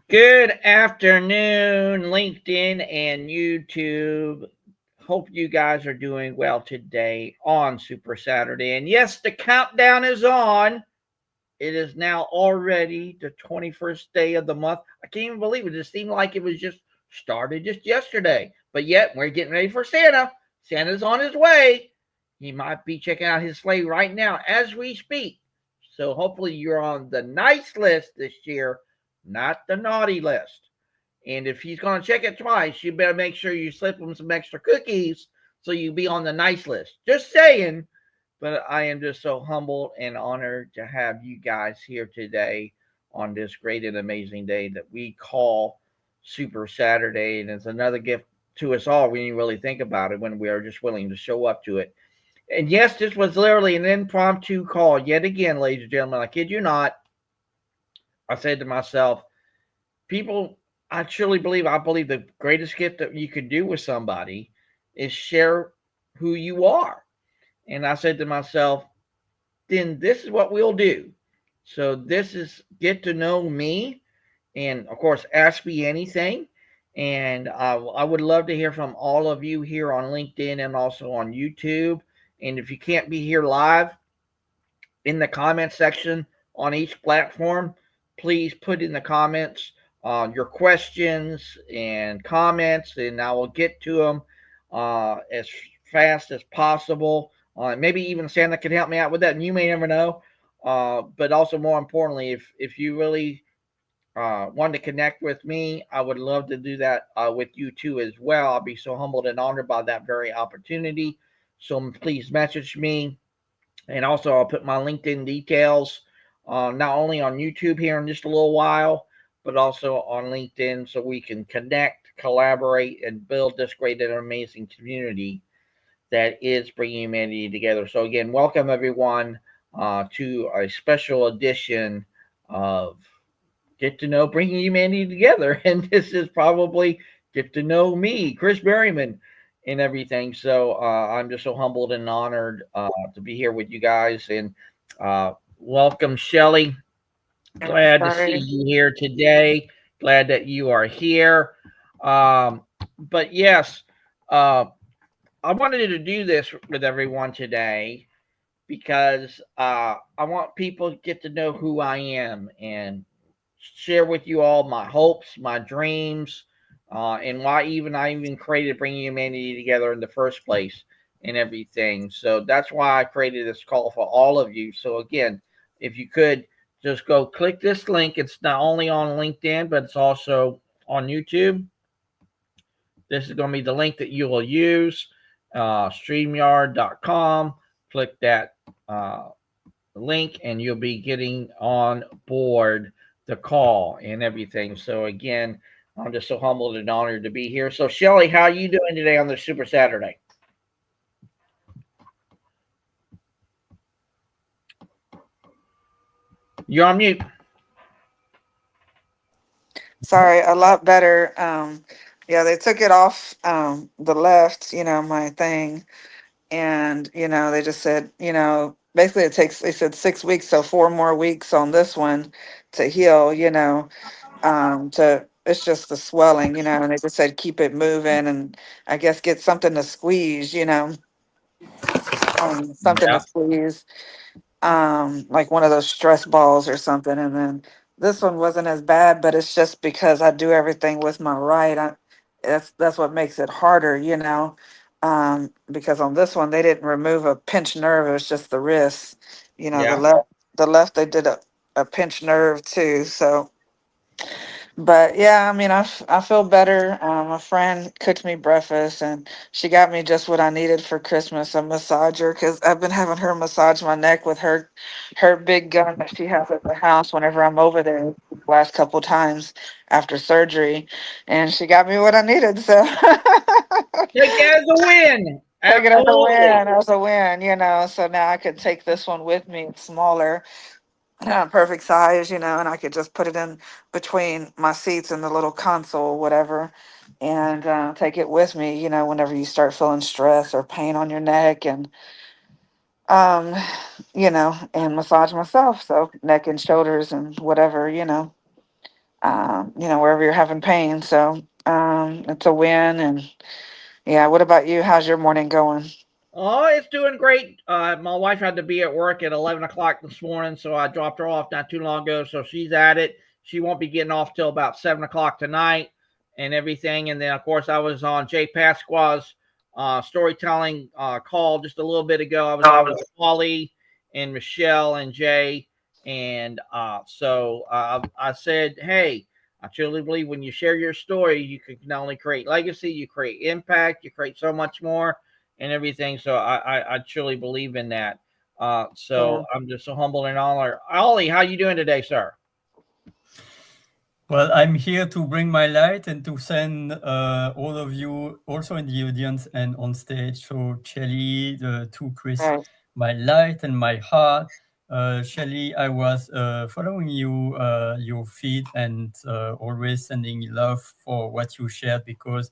Good afternoon, LinkedIn and YouTube. Hope you guys are doing well today on Super Saturday. And yes, the countdown is on. It is now already the 21st day of the month. I can't even believe it. It seemed like it was just started just yesterday. But yet, we're getting ready for Santa. Santa's on his way. He might be checking out his sleigh right now as we speak. So hopefully you're on the nice list this year, not the naughty list. And if he's going to check it twice, you better make sure you slip him some extra cookies so you be on the nice list. Just saying. But I am just so humbled and honored to have you guys here today on this great and amazing day that we call Super Saturday. And it's another gift to us all when you really think about it, when we are just willing to show up to it. And yes, this was literally an impromptu call yet again, ladies and gentlemen. I kid you not. I said to myself, people, I believe the greatest gift that you could do with somebody is share who you are. And I said to myself, then this is what we'll do. So this is get to know me, and of course, ask me anything. And I would love to hear from all of you here on LinkedIn and also on YouTube. And if you can't be here live, in the comment section on each platform, please put in the comments your questions and comments, and I will get to them as fast as possible. Maybe even Santa can help me out with that, and you may never know. But also, more importantly, if you really want to connect with me, I would love to do that with you too as well. I'll be so humbled and honored by that very opportunity. So please message me, and also, I'll put my LinkedIn details not only on YouTube here in just a little while, but also on LinkedIn so we can connect, collaborate, and build this great and amazing community that is bringing humanity together. So, again, welcome everyone to a special edition of Get to Know Bringing Humanity Together. And this is probably Get to Know Me, Chris Berryman, and everything. So I'm just so humbled and honored to be here with you guys. And welcome, Shelly. Glad to see Sorry. you here today. Glad that you are here. But yes, uh, I wanted to do this with everyone today because I want people to get to know who I am and share with you all my hopes, my dreams, and why I even created Bringing Humanity Together in the first place and everything. So that's why I created this call for all of you. So again, if you could just go click this link. It's not only on LinkedIn, but it's also on YouTube. This is going to be the link that you will use, StreamYard.com. Click that link and you'll be getting on board the call and everything. So again, I'm just so humbled and honored to be here. So Shelly, how are you doing today on this Super Saturday? You're on mute. Sorry, a lot better. Yeah, they took it off the left, my thing. And, they just said, basically they said 6 weeks, so 4 more weeks on this one to heal, it's just the swelling, and they just said keep it moving and I guess get something to squeeze, something to Yeah. squeeze, like one of those stress balls or something. And then this one wasn't as bad, but it's just because I do everything with my right. That's what makes it harder, because on this one they didn't remove a pinched nerve. It was just the wrist. The Yeah. left they did a pinched nerve too. So but yeah, I mean, I feel better. A friend cooked me breakfast, and she got me just what I needed for Christmas, a massager, because I've been having her massage my neck with her big gun that she has at the house whenever I'm over there. Last couple times after surgery, and she got me what I needed. So Take it as a win. take it as a Absolutely. win, So now I could take this one with me. It's smaller, perfect size, and I could just put it in between my seats in the little console, whatever, and take it with me, whenever you start feeling stress or pain on your neck, um, and massage myself, so neck and shoulders and whatever. wherever you're having pain. So it's a win. And yeah, what about you? How's your morning going? Oh, it's doing great. My wife had to be at work at 11 o'clock this morning, so I dropped her off not too long ago. So she's at it. She won't be getting off till about 7 o'clock tonight and everything. And then, of course, I was on Jay Pasqua's storytelling call just a little bit ago. I was on with Holly and Michelle and Jay. And I said, hey, I truly believe when you share your story, you can not only create legacy, you create impact, you create so much more and everything. So I truly believe in that. So Yeah. I'm just so humbled and honored. Ollie, how you doing today, sir? Well, I'm here to bring my light and to send all of you, also in the audience and on stage, so Shelly, to Chris, Right. my light and my heart. Shelly, I was following you, your feed, and always sending love for what you shared, because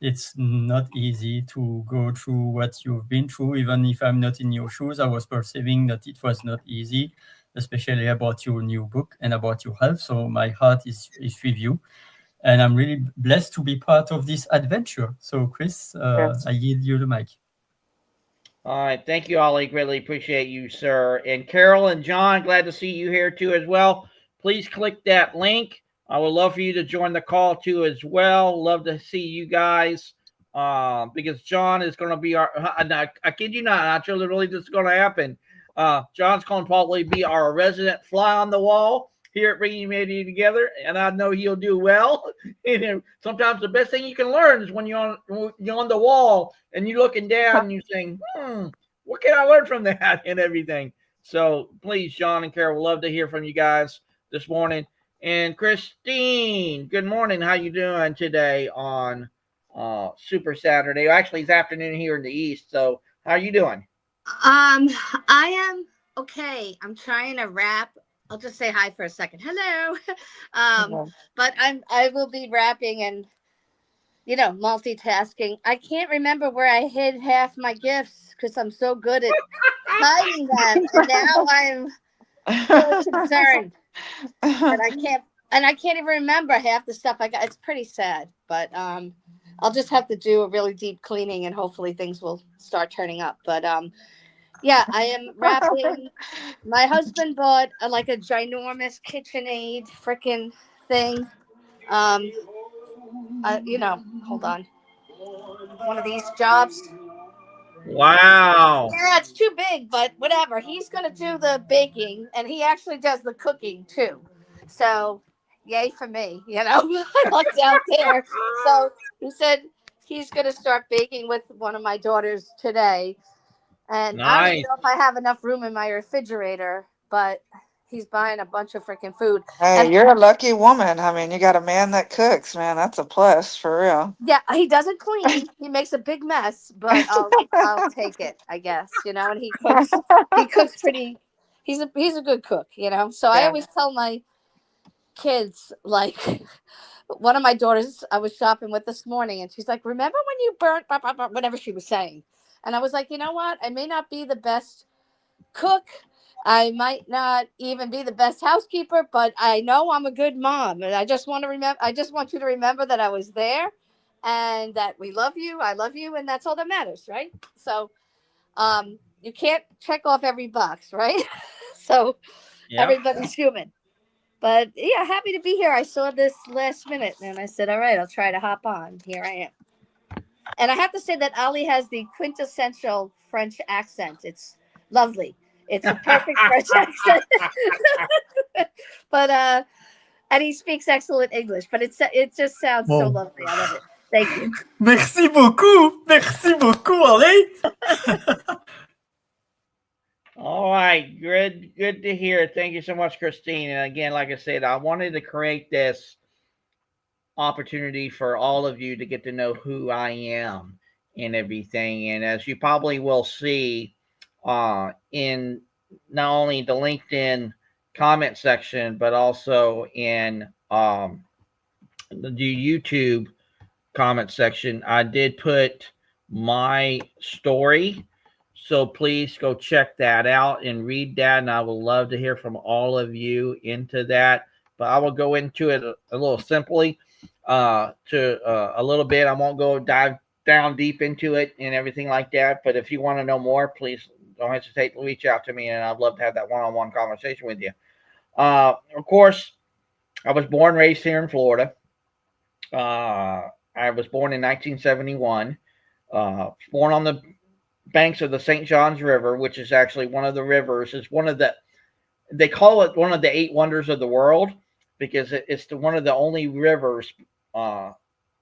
it's not easy to go through what you've been through. Even if I'm not in your shoes, I was perceiving that it was not easy, especially about your new book and about your health. So my heart is with you. And I'm really blessed to be part of this adventure. So, Chris, Yes. I yield you the mic. All right. Thank you, Ollie. Greatly appreciate you, sir. And Carol and John, glad to see you here too as well. Please click that link. I would love for you to join the call too as well. Love to see you guys. Because John is going to be our. I kid you not. I truly believe this is going to happen. John's going to probably be our resident fly on the wall here at Bringing Humanity Together, and I know he'll do well. And sometimes the best thing you can learn is when you're on the wall and you're looking down and you're saying, what can I learn from that and everything. So please, John and Carol, love to hear from you guys this morning. And Christine, good morning. How you doing today on Super Saturday? Actually, it's afternoon here in the East. So how are you doing? Um, I am okay. I'm trying to wrap. I'll just say hi for a second. Hello. um, Yeah. but I will be wrapping and multitasking. I can't remember where I hid half my gifts because I'm so good at hiding them, and now I'm really concerned that I can't even remember half the stuff I got. It's pretty sad, but I'll just have to do a really deep cleaning, and hopefully things will start turning up. But yeah, I am wrapping. My husband bought like a ginormous KitchenAid freaking thing. Um, hold on, one of these jobs. Wow. Yeah, it's too big, but whatever. He's gonna do the baking, and he actually does the cooking too. So, yay for me. I lucked out there. So he said he's gonna start baking with one of my daughters today. And I don't even Nice. know if I have enough room in my refrigerator, but he's buying a bunch of freaking food. Hey, And you're a lucky woman. I mean, you got a man that cooks, man. That's a plus for real. yeah, he doesn't clean. He makes a big mess, but I'll take it, I guess. And he cooks. He cooks pretty. He's a good cook. So I Yeah. always tell my kids, like, one of my daughters I was shopping with this morning, and she's like, "Remember when you burnt blah, blah, blah," whatever she was saying?" And I was like, "You know what? I may not be the best cook. I might not even be the best housekeeper, but I know I'm a good mom. And I just want you to remember that I was there and that we love you. I love you. And that's all that matters. Right. So, you can't check off every box. Right. So Yep. everybody's human, but yeah, happy to be here. I saw this last minute and I said, all right, I'll try to hop on. Here I am. And I have to say that Ali has the quintessential French accent. It's lovely. It's a perfect French accent. But and he speaks excellent English, but it just sounds so Wow. lovely. I love it. Thank you. Merci beaucoup. Merci beaucoup, Ali. All right, good to hear. Thank you so much, Christine. And again, like I said, I wanted to create this opportunity for all of you to get to know who I am and everything. And as you probably will see in not only the LinkedIn comment section, but also in the YouTube comment section, I did put my story. So please go check that out and read that. And I would love to hear from all of you into that. but I will go into it a little simply to a little bit. I won't go dive down deep into it and everything like that. But if you want to know more, please don't hesitate to reach out to me, and I'd love to have that one-on-one conversation with you. Of course, I was born and raised here in Florida. I was born in 1971. Born on the banks of the St. Johns River, which is actually one of the rivers. It's one of the they call it one of the eight wonders of the world because it's one of the only rivers uh,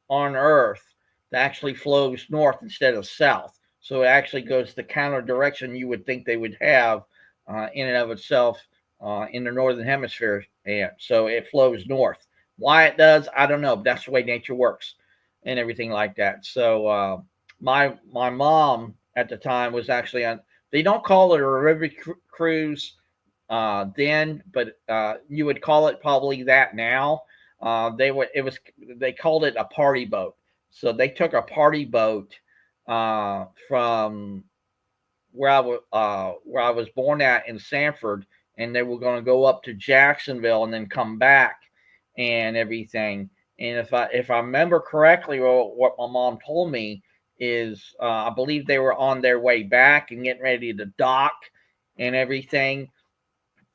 on Earth that actually flows north instead of south. So it actually goes the counter direction you would think they would have in and of itself in the northern hemisphere. And so it flows north. Why it does, I don't know. But that's the way nature works and everything like that. So my mom at the time was actually on. They don't call it a river cruise then, but you would call it probably that now. They called it a party boat. So they took a party boat from where I was born at in Sanford, and they were going to go up to Jacksonville and then come back and everything. And if I remember correctly, or what my mom told me is, I believe they were on their way back and getting ready to dock and everything.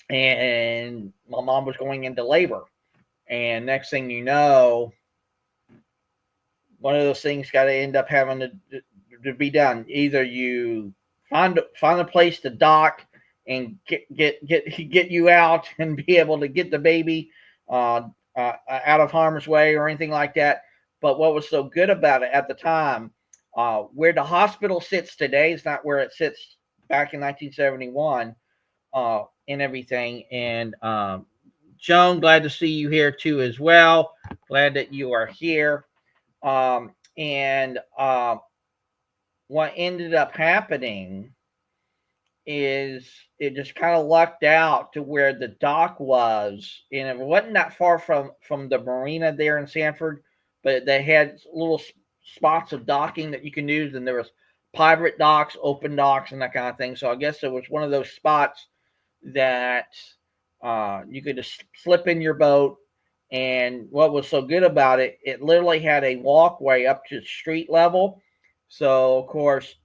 And my mom was going into labor. And next thing you know, one of those things got to end up having to be done. Either you find a place to dock and get you out and be able to get the baby out of harm's way or anything like that. But what was so good about it at the time, where the hospital sits today is not where it sits back in 1971 and everything. And Joan, glad to see you here too as well. Glad that you are here. And what ended up happening is it just kind of lucked out to where the dock was, and it wasn't that far from the marina there in Sanford, but they had little spots of docking that you can use, and there was private docks, open docks, and that kind of thing. So I guess it was one of those spots that you could just slip in your boat. And what was so good about it, it literally had a walkway up to street level. So, of course,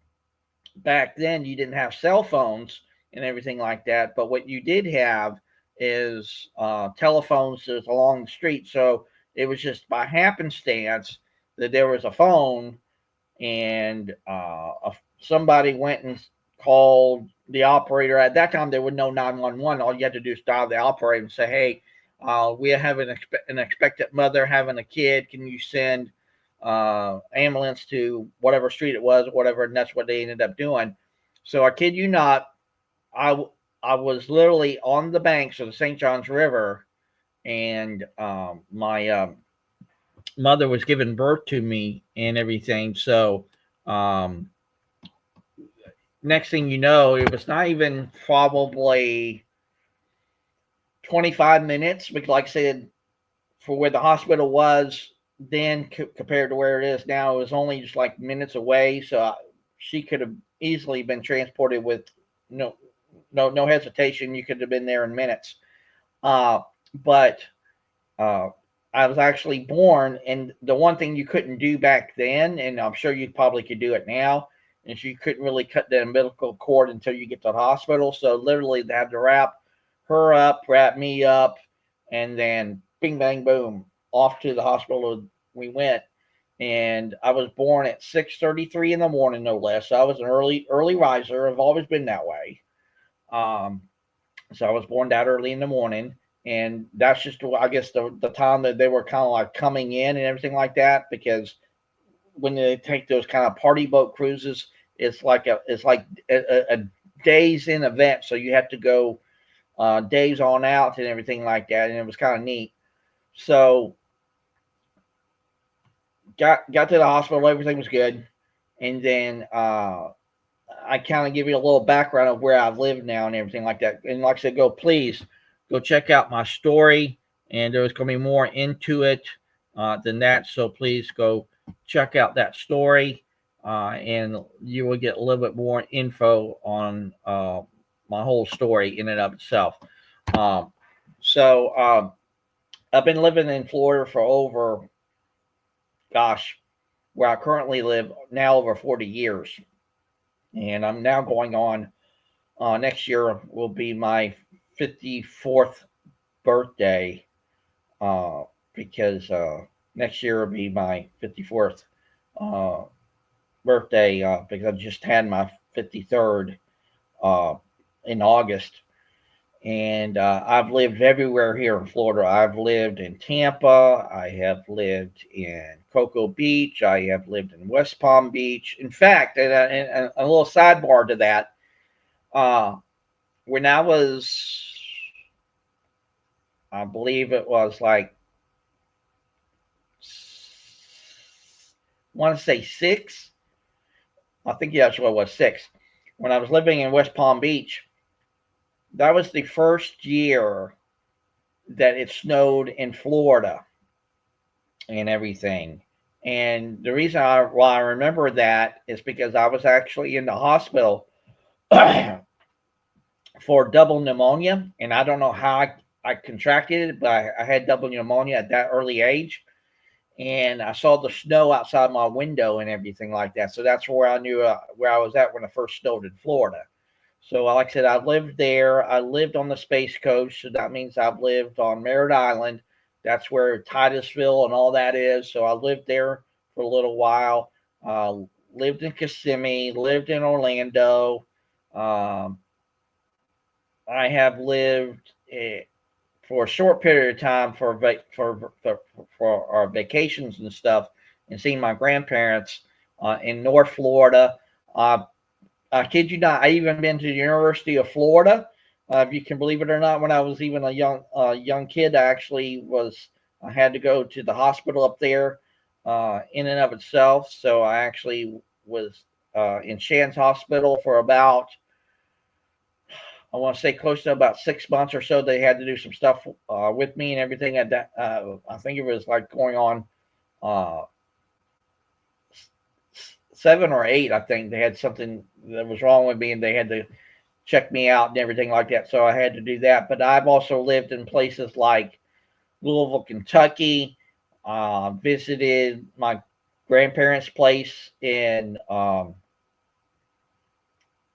back then you didn't have cell phones and everything like that. But what you did have is telephones along the street. So it was just by happenstance that there was a phone, and somebody went and called the operator. At that time, there was no 911. All you had to do is dial the operator and say, hey, we have an expectant mother having a kid. Can you send ambulance to whatever street it was, whatever? And that's what they ended up doing. So I kid you not, I was literally on the banks of the St. Johns River, and my mother was giving birth to me and everything. So next thing you know, it was not even probably 25 minutes, because like I said, for where the hospital was then compared to where it is now, it was only just like minutes away. So she could have easily been transported with no hesitation. You could have been there in minutes. But I was actually born, and the one thing you couldn't do back then, and I'm sure you probably could do it now, is you couldn't really cut the umbilical cord until you get to the hospital. So literally they had to wrap her up, wrap me up, and then bing, bang, boom, off to the hospital we went. And I was born at 6:33 in the morning, no less. So I was an early riser. I've always been that way. So I was born that early in the morning. And that's just, I guess, the time that they were kind of like coming in and everything like that. Because when they take those kind of party boat cruises, it's like a days in event. So you have to go days on out and everything like that. And it was kind of neat. So got to the hospital, everything was good. And then I kind of give you a little background of where I've lived now and everything like that. And like I said, please go check out my story. And there's going to be more into it than that. So please go check out that story, and you will get a little bit more info on my whole story in and of itself. So I've been living in Florida for over, gosh, where I currently live now over 40 years. And I'm now going on, next year will be my 54th birthday, uh, because next year will be my 54th uh, birthday, because I just had my 53rd uh, in August. And I've lived everywhere here in Florida. I've lived in Tampa. I have lived in Cocoa Beach. I have lived in West Palm Beach. In fact, and a little sidebar to that, uh, when I was, I believe it was like, I want to say six. I think that's what it was, six. When I was living in West Palm Beach, that was the first year that it snowed in Florida and everything. And the reason why I remember that is because I was actually in the hospital for double pneumonia, and I don't know how I contracted it, but I had double pneumonia at that early age. And I saw the snow outside my window and everything like that. So that's where I knew where I was at when it first snowed in Florida. So, like I said, I lived there. I lived on the Space Coast, so that means I've lived on Merritt Island. That's where Titusville and all that is. So I lived there for a little while. Uh, Lived in Kissimmee. Lived in Orlando. Um, I have lived for a short period of time for our vacations and stuff, and seeing my grandparents in North Florida. Uh, I kid you not. I even been to the University of Florida. If you can believe it or not, when I was even a young kid, I had to go to the hospital up there, in and of itself. So I actually was in Shands Hospital for about, I want to say, close to about 6 months or so. They had to do some stuff with me and everything. At that, I think it was like going on uh, 7 or 8. I think they had something that was wrong with me, and they had to check me out and everything like that. So I had to do that. But I've also lived in places like Louisville, Kentucky. Visited my grandparents' place in Blowing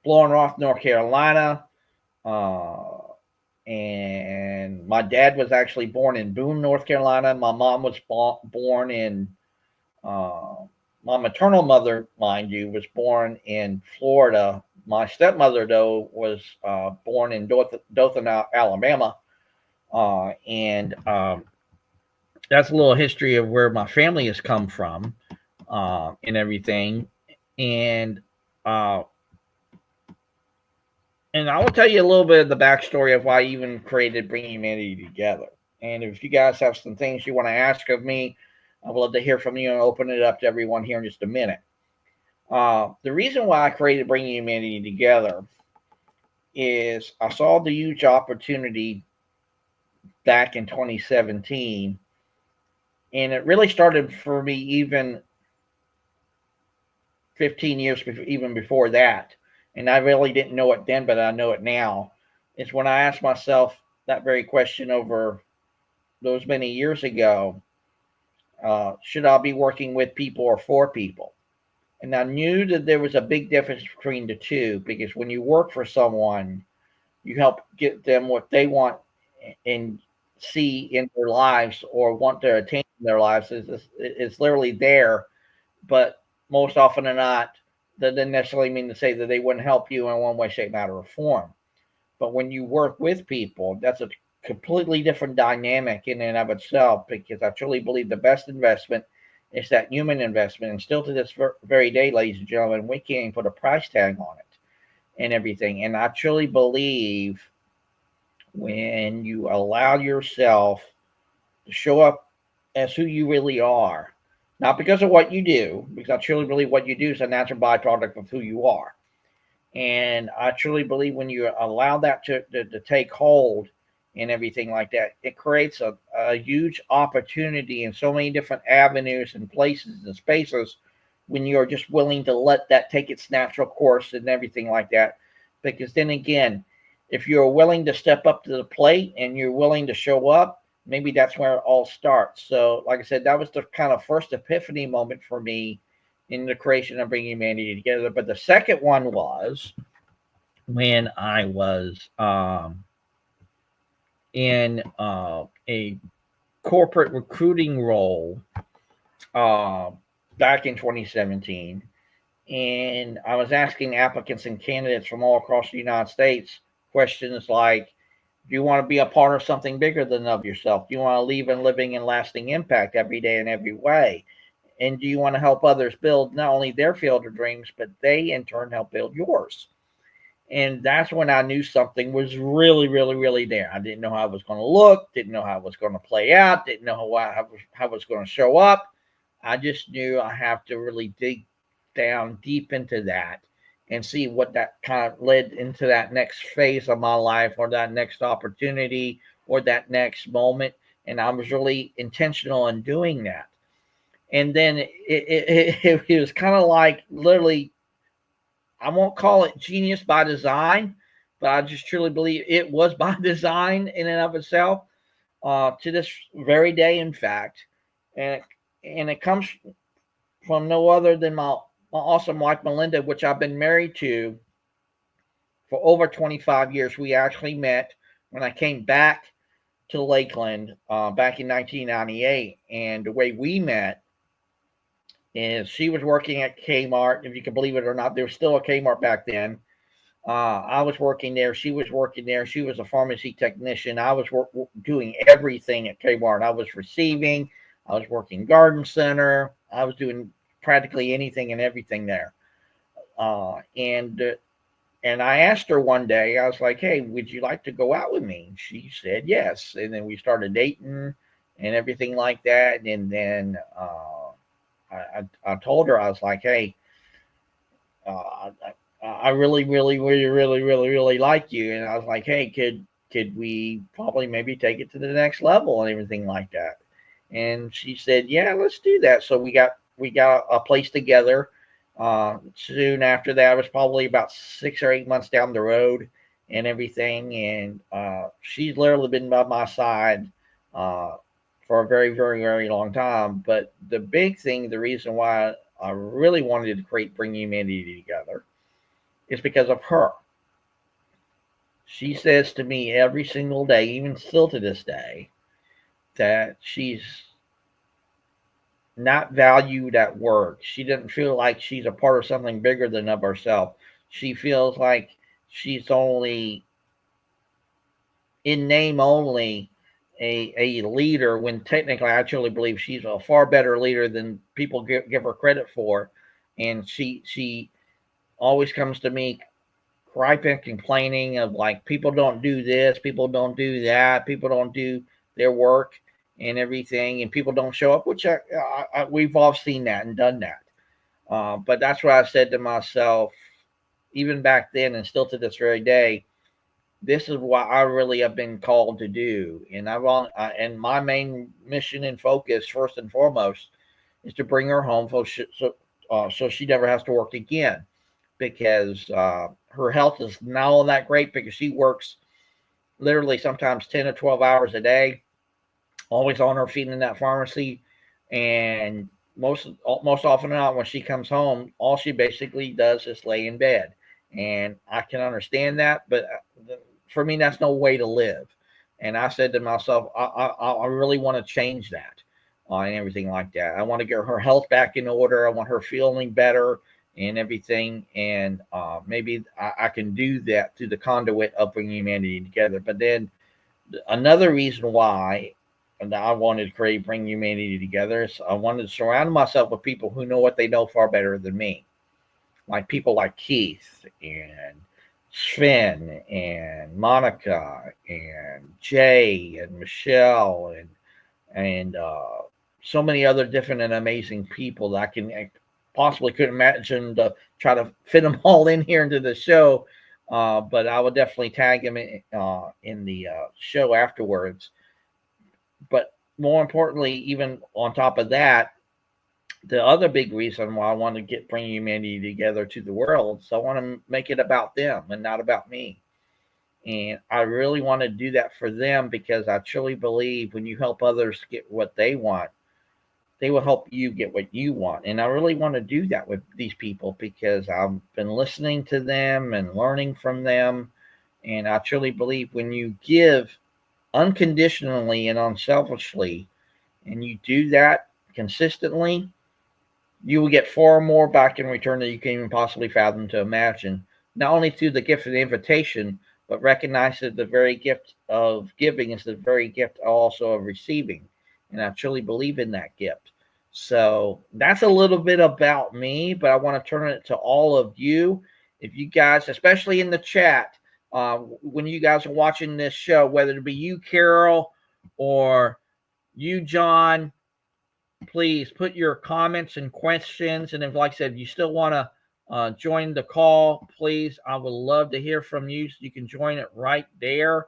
Rock, North Carolina. Uh, and my dad was actually born in Boone, North Carolina. My mom was born in, uh, my maternal mother, mind you, was born in Florida. My stepmother, though, was born in Dothan, Alabama. And That's a little history of where my family has come from, and everything. And uh, and I will tell you a little bit of the backstory of why I even created Bringing Humanity Together. And if you guys have some things you want to ask of me, I would love to hear from you and open it up to everyone here in just a minute. The reason why I created Bringing Humanity Together is I saw the huge opportunity back in 2017, and it really started for me even 15 years before, even before that. And I really didn't know it then, but I know it now. Is when I asked myself that very question over those many years ago: should I be working with people or for people? And I knew that there was a big difference between the two, because when you work for someone, you help get them what they want and see in their lives or want to attain in their lives. Is literally there, but most often than not, that doesn't necessarily mean to say that they wouldn't help you in one way, shape, matter, or form. But when you work with people, that's a completely different dynamic in and of itself, because I truly believe the best investment is that human investment. And still to this very day, ladies and gentlemen, we can't even put a price tag on it and everything. And I truly believe when you allow yourself to show up as who you really are, not because of what you do, because I truly believe what you do is a natural byproduct of who you are. And I truly believe when you allow that to take hold and everything like that, it creates a huge opportunity in so many different avenues and places and spaces when you're just willing to let that take its natural course and everything like that. Because then again, if you're willing to step up to the plate and you're willing to show up, maybe that's where it all starts. So, like I said, that was the kind of first epiphany moment for me in the creation of bringing humanity together. But the second one was when I was in a corporate recruiting role uh, back in 2017. And I was asking applicants and candidates from all across the United States questions like, do you want to be a part of something bigger than of yourself? Do you want to leave a living and lasting impact every day in every way? And do you want to help others build not only their field of dreams, but they in turn help build yours? And that's when I knew something was really, really, really there. I didn't know how it was going to look, didn't know how it was going to play out, didn't know how it was going to show up. I just knew I have to really dig down deep into that and see what that kind of led into that next phase of my life or that next opportunity or that next moment. And I was really intentional in doing that. And then it was kind of like literally, I won't call it genius by design, but I just truly believe it was by design in and of itself, to this very day, in fact. And it comes from no other than my awesome wife, Melinda, which I've been married to for over 25 years. We actually met when I came back to Lakeland back in 1998. And the way we met is she was working at Kmart. If you can believe it or not, there was still a Kmart back then. I was working there. She was working there. She was a pharmacy technician. I was doing everything at Kmart. I was receiving. I was working garden center. I was doing practically anything and everything there. And I asked her one day. I was like, "Hey, would you like to go out with me?" And she said yes. And then we started dating and everything like that. And then I told her, I was like, "Hey, uh, I really, really, really, really, really, really like you." And I was like, "Hey, could we probably maybe take it to the next level and everything like that?" And she said, "Yeah, let's do that." So we got a place together. Soon after that, it was probably about 6 or 8 months down the road and everything. And she's literally been by my side uh, for a very, very, very long time. But the big thing, the reason why I really wanted to bring humanity together is because of her. She says to me every single day, even still to this day, that she's not valued at work. She doesn't feel like she's a part of something bigger than of herself. She feels like she's only in name only a leader when technically I truly believe she's a far better leader than people give her credit for. And she always comes to me griping, complaining of like people don't do this, people don't do that, people don't do their work and everything, and people don't show up. Which we've all seen that and done that. But that's what I said to myself, even back then, and still to this very day. This is what I really have been called to do, and and my main mission and focus, first and foremost, is to bring her home so she never has to work again, because her health is not all that great because she works literally sometimes 10 or 12 hours a day, always on her feet in that pharmacy. And most often not, when she comes home, all she basically does is lay in bed. And I can understand that, but for me, that's no way to live. And I said to myself, I really want to change that and everything like that. I want to get her health back in order. I want her feeling better and everything. And maybe I can do that through the conduit of bringing humanity together. But then another reason why I wanted to bring humanity together is I wanted to surround myself with people who know what they know far better than me, like people like Keith and Sven and Monica and Jay and Michelle and so many other different and amazing people that I possibly couldn't imagine to try to fit them all in here into the show. But I would definitely tag them in the show afterwards. But more importantly, even on top of that, the other big reason why I want to bring humanity together to the world, so I want to make it about them and not about me. And I really want to do that for them because I truly believe when you help others get what they want, they will help you get what you want. And I really want to do that with these people because I've been listening to them and learning from them. And I truly believe when you give unconditionally and unselfishly, and you do that consistently, you will get far more back in return than you can even possibly fathom to imagine. Not only through the gift of the invitation, but recognize that the very gift of giving is the very gift also of receiving. And I truly believe in that gift. So that's a little bit about me, but I want to turn it to all of you. If you guys, especially in the chat, when you guys are watching this show, whether it be you, Carol, or you, John, please put your comments and questions. And if, like I said, you still want to join the call, please, I would love to hear from you. So you can join it right there.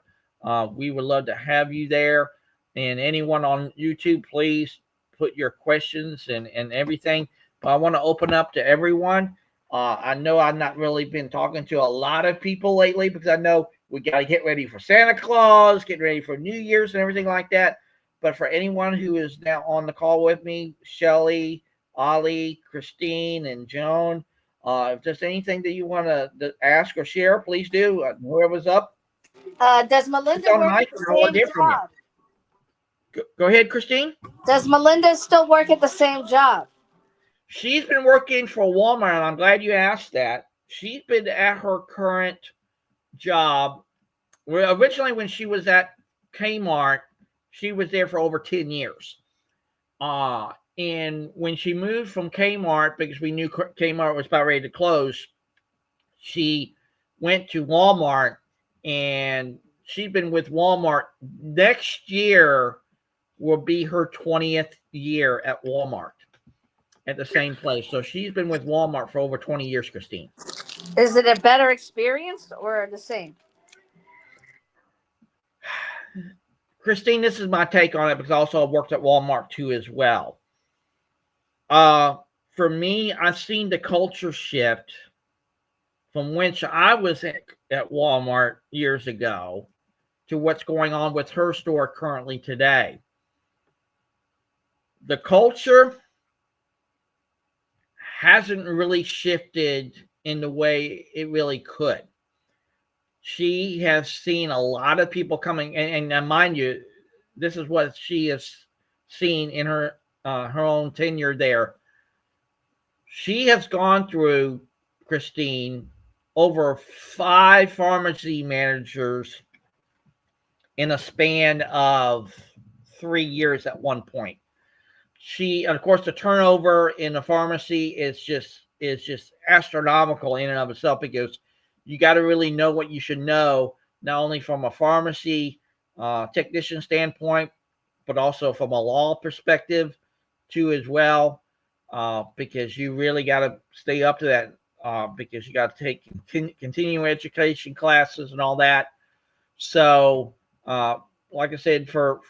We would love to have you there. And anyone on YouTube, please put your questions and everything. But I want to open up to everyone. I know I've not really been talking to a lot of people lately because I know we got to get ready for Santa Claus, get ready for New Year's and everything like that. But for anyone who is now on the call with me, Shelly, Ollie, Christine, and Joan, if there's anything that you want to ask or share, please do. Whoever's up. Does Melinda work at the same job? Go ahead, Christine. Does Melinda still work at the same job? She's been working for Walmart, and I'm glad you asked that. She's been at her current job. Originally, when she was at Kmart, she was there for over 10 years. And when she moved from Kmart, because we knew Kmart was about ready to close, she went to Walmart, and she's been with Walmart. Next year will be her 20th year at Walmart at the same place. So she's been with Walmart for over 20 years, Christine. Is it a better experience or the same? Christine, this is my take on it because also I've worked at Walmart too as well. For me, I've seen the culture shift from which I was at Walmart years ago to what's going on with her store currently today. The culture hasn't really shifted in the way it really could. She has seen a lot of people coming, and mind you, this is what she has seen in her own tenure there. She has gone through, Christine, over 5 pharmacy managers in a span of 3 years at one point. And of course, the turnover in the pharmacy is just astronomical in and of itself because you got to really know what you should know, not only from a pharmacy technician standpoint, but also from a law perspective too as well, because you really got to stay up to that because you got to take continuing education classes and all that. So, like I said, for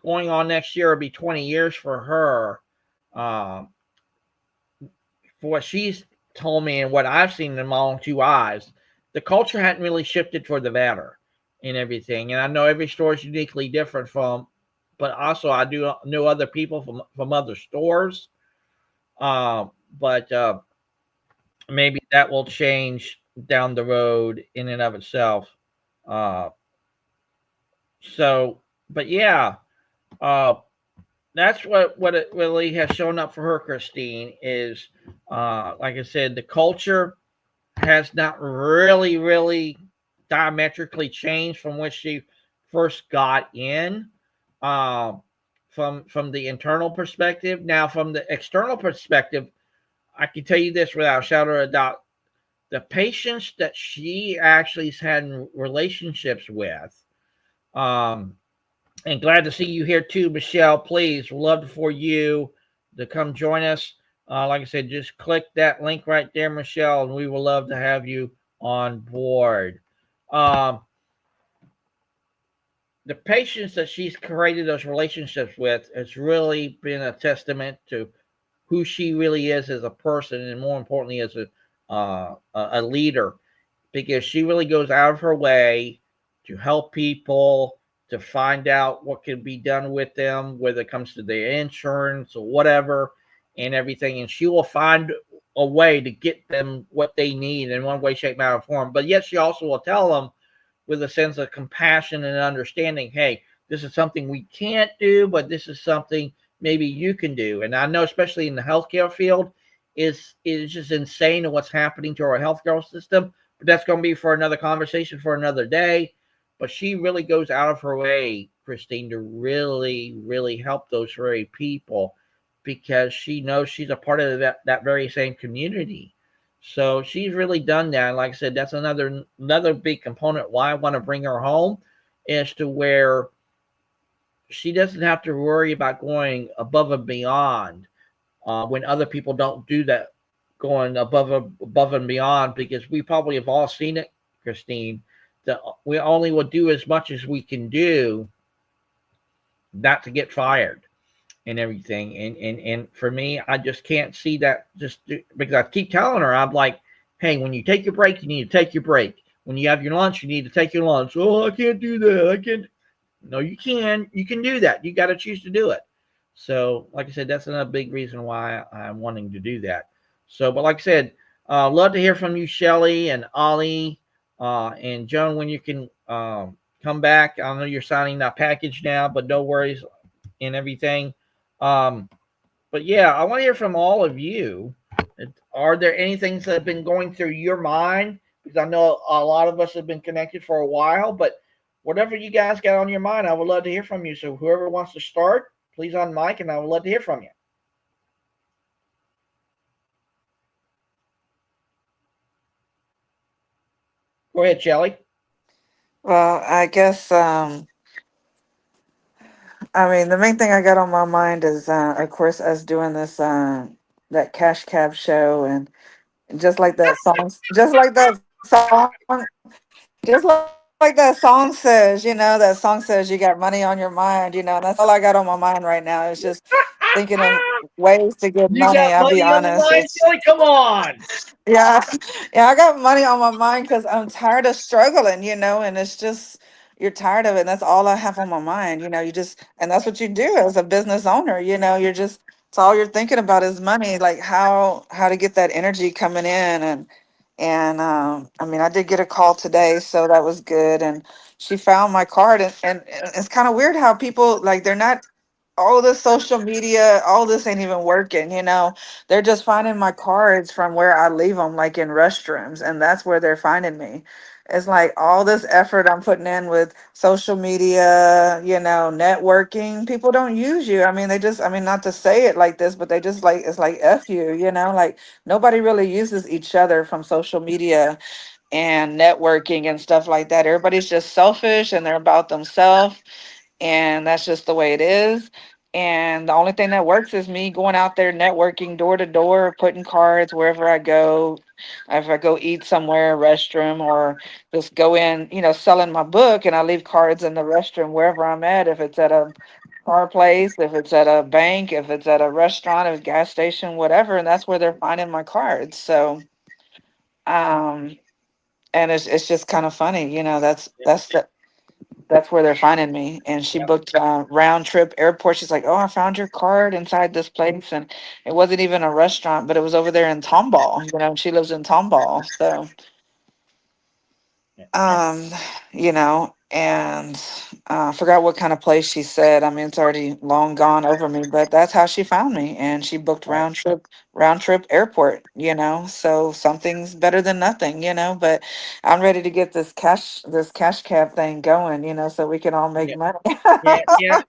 going on next year, it'll be 20 years for her. For what she's told me and what I've seen in my own 2 eyes, the culture hadn't really shifted for the better and everything. And I know every store is uniquely different but also I do know other people from other stores. But maybe that will change down the road in and of itself. But yeah, that's what it really has shown up for her, Christine, is like I said, the culture has not really diametrically changed from when she first got in, from the internal perspective. Now, from the external perspective, I can tell you this without a shadow of a doubt: the patients that she actually has had relationships with. And glad to see you here too, Michelle. Please, love for you to come join us. Like I said, just click that link right there, Michelle, and we will love to have you on board. The patients that she's created those relationships with has really been a testament to who she really is as a person, and more importantly, as a leader, because she really goes out of her way to help people, to find out what can be done with them, whether it comes to their insurance or whatever and everything. And she will find a way to get them what they need in one way, shape, manner, or form. But yet she also will tell them with a sense of compassion and understanding, hey, this is something we can't do, but this is something maybe you can do. And I know, especially in the healthcare field, is just insane of what's happening to our healthcare system. But that's going to be for another conversation for another day. But she really goes out of her way, Christine, to really, really help those very people because she knows she's a part of that very same community. So she's really done that. And like I said, that's another big component why I want to bring her home, is to where she doesn't have to worry about going above and beyond when other people don't do that, going above and beyond. Because we probably have all seen it, Christine. That we only will do as much as we can do, not to get fired and everything. And for me, I just can't see that. Because I keep telling her, I'm like, hey, when you take your break, you need to take your break. When you have your lunch, you need to take your lunch. Oh, I can't do that. I can't. No, you can. You can do that. You got to choose to do it. So, like I said, that's another big reason why I'm wanting to do that. So, but like I said, love to hear from you, Shelly and Ollie, and Joan, when you can come back. I know you're signing that package now, but no worries and everything. Um, but yeah, I want to hear from all of you. Are there any things that have been going through your mind? Because I know a lot of us have been connected for a while, but whatever you guys got on your mind, I would love to hear from you. So whoever wants to start, please on mic, and I would love to hear from you. Go ahead, Shelly. Well, I guess I mean the main thing I got on my mind is of course us doing this that cash cab show, and just like that song, just like that song says, that song says you got money on your mind, and that's all I got on my mind right now. It's just thinking of ways to get You got money. I'll be money on the honest. line, It's Shelly? Come on. yeah, yeah, I got money on my mind because I'm tired of struggling, and it's just you're tired of it. And that's all I have on my mind, you just, and that's what you do as a business owner, you're just, it's all you're thinking about is money, like how to get that energy coming in. And I mean, I did get a call today, so that was good. And she found my card, and it's kind of weird how people like they're not all this social media, all this ain't even working. They're just finding my cards from where I leave them, like in restrooms, and that's where they're finding me. It's like all this effort I'm putting in with social media, networking. People don't use you. I mean, I mean, not to say it like this, but they just like, it's like F you, like nobody really uses each other from social media and networking and stuff like that. Everybody's just selfish and they're about themselves, and that's just the way it is. And the only thing that works is me going out there networking door to door, putting cards wherever I go. If I go eat somewhere, restroom, or just go in, selling my book, and I leave cards in the restroom wherever I'm at. If it's at a car place, if it's at a bank, if it's at a restaurant, a gas station, whatever, and that's where they're finding my cards. So, um, and it's just kind of funny, that's where they're finding me. And she booked a round trip airport. She's like, "Oh, I found your card inside this place," and it wasn't even a restaurant, but it was over there in Tomball. She lives in Tomball, so um, and I forgot what kind of place she said. I mean, it's already long gone over me, but that's how she found me, and she booked Right. round trip airport. So something's better than nothing. But I'm ready to get this cash cab thing going. So we can all make Yeah. money. Yeah.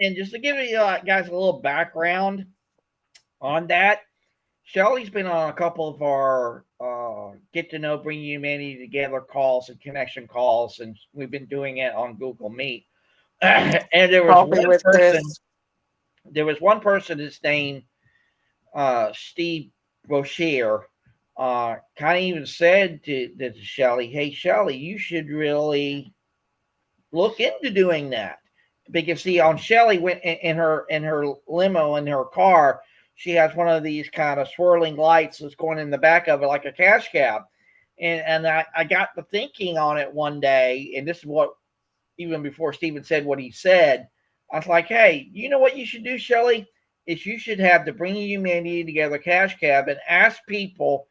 And just to give you guys a little background on that, Shelly's been on a couple of our get to know Bring Humanity Together calls and connection calls, and we've been doing it on Google Meet. And there was Coffee one with person. Chris. There was one person that's named Steve Rocher. Kind of even said to Shelly, "Hey, Shelly, you should really look into doing that." Because see, on Shelly went in her limo in her car, she has one of these kind of swirling lights that's going in the back of it like a cash cab. And I got to thinking on it one day, and this is what, even before Steven said what he said, I was like, hey, you know what you should do, Shelly? Is you should have the Bringing Humanity Together Cash Cab and ask people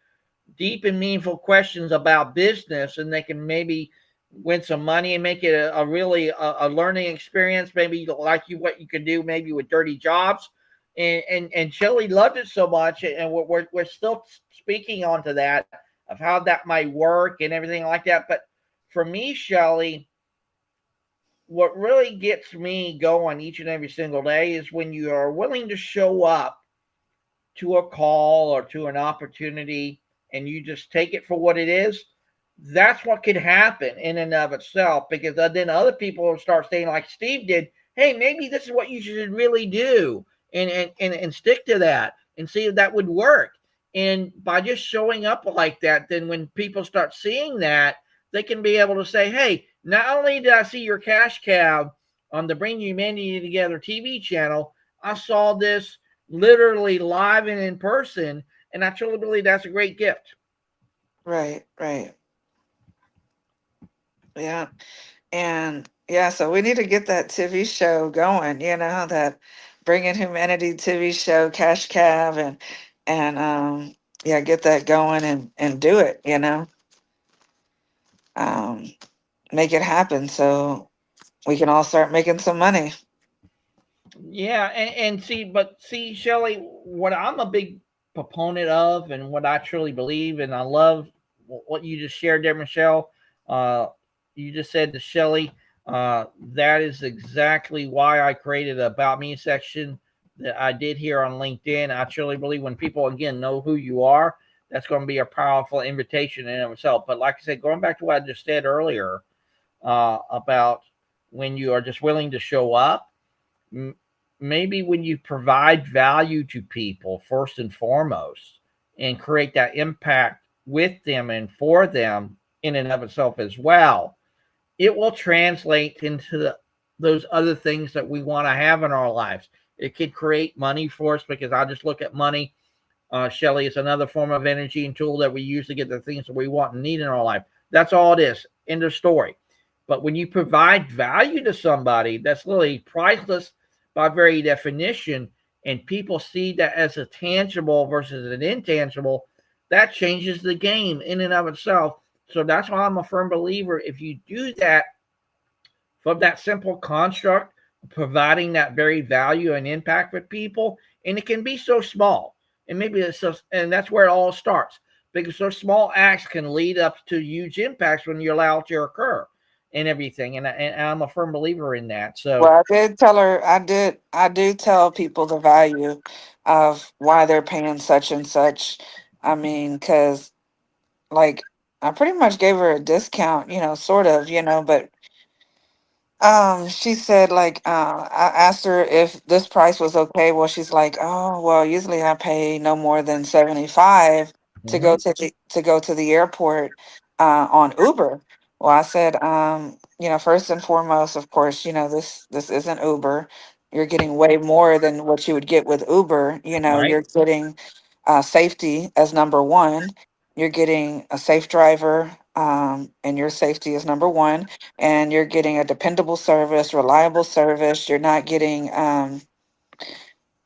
deep and meaningful questions about business, and they can maybe win some money and make it a really a learning experience. Maybe like you what you can do maybe with dirty jobs. And Shelly loved it so much, and we're still speaking onto that of how that might work and everything like that. But for me, Shelly, what really gets me going each and every single day is when you are willing to show up to a call or to an opportunity and you just take it for what it is. That's what could happen in and of itself, because then other people will start saying, like Steve did, hey, maybe this is what you should really do, and stick to that and see if that would work. And by just showing up like that, then when people start seeing that, they can be able to say, hey, not only did I see your cash cab on the Bring Humanity Together TV channel, I saw this literally live and in person. And I truly believe that's a great gift. Right, right. Yeah. And yeah, so we need to get that TV show going, that Bringing Humanity TV show, Cash Cab, and yeah, get that going and do it, um, make it happen so we can all start making some money. Yeah, and see, but see, Shelley, what I'm a big proponent of, and what I truly believe, and I love what you just shared there, Michelle. Uh, you just said to Shelley, that is exactly why I created a About Me section that I did here on LinkedIn. I truly believe when people again know who you are, that's going to be a powerful invitation in of itself. But like I said, going back to what I just said earlier about when you are just willing to show up, maybe when you provide value to people first and foremost and create that impact with them and for them in and of itself as well, it will translate into those other things that we want to have in our lives. It could create money for us, because I just look at money, Shelly, is another form of energy and tool that we use to get the things that we want and need in our life. That's all it is. End of story. But when you provide value to somebody, that's literally priceless by very definition, and people see that as a tangible versus an intangible, that changes the game in and of itself. So that's why I'm a firm believer. If you do that from that simple construct, providing that very value and impact with people, and it can be so small, and maybe it's just, and that's where it all starts, because those small acts can lead up to huge impacts when you allow it to occur and everything. And I'm a firm believer in that. So Well, I did tell her, I do tell people the value of why they're paying such and such. I mean, because like I pretty much gave her a discount, sort of, but she said like I asked her if this price was okay. Well, she's like, oh, well, usually I pay no more than 75 to go mhm. to the airport on Uber. Well, I said, first and foremost, of course, this isn't Uber. You're getting way more than what you would get with Uber. Right. You're getting safety as number one. You're getting a safe driver, and your safety is number one, and you're getting a dependable service, reliable service. You're not getting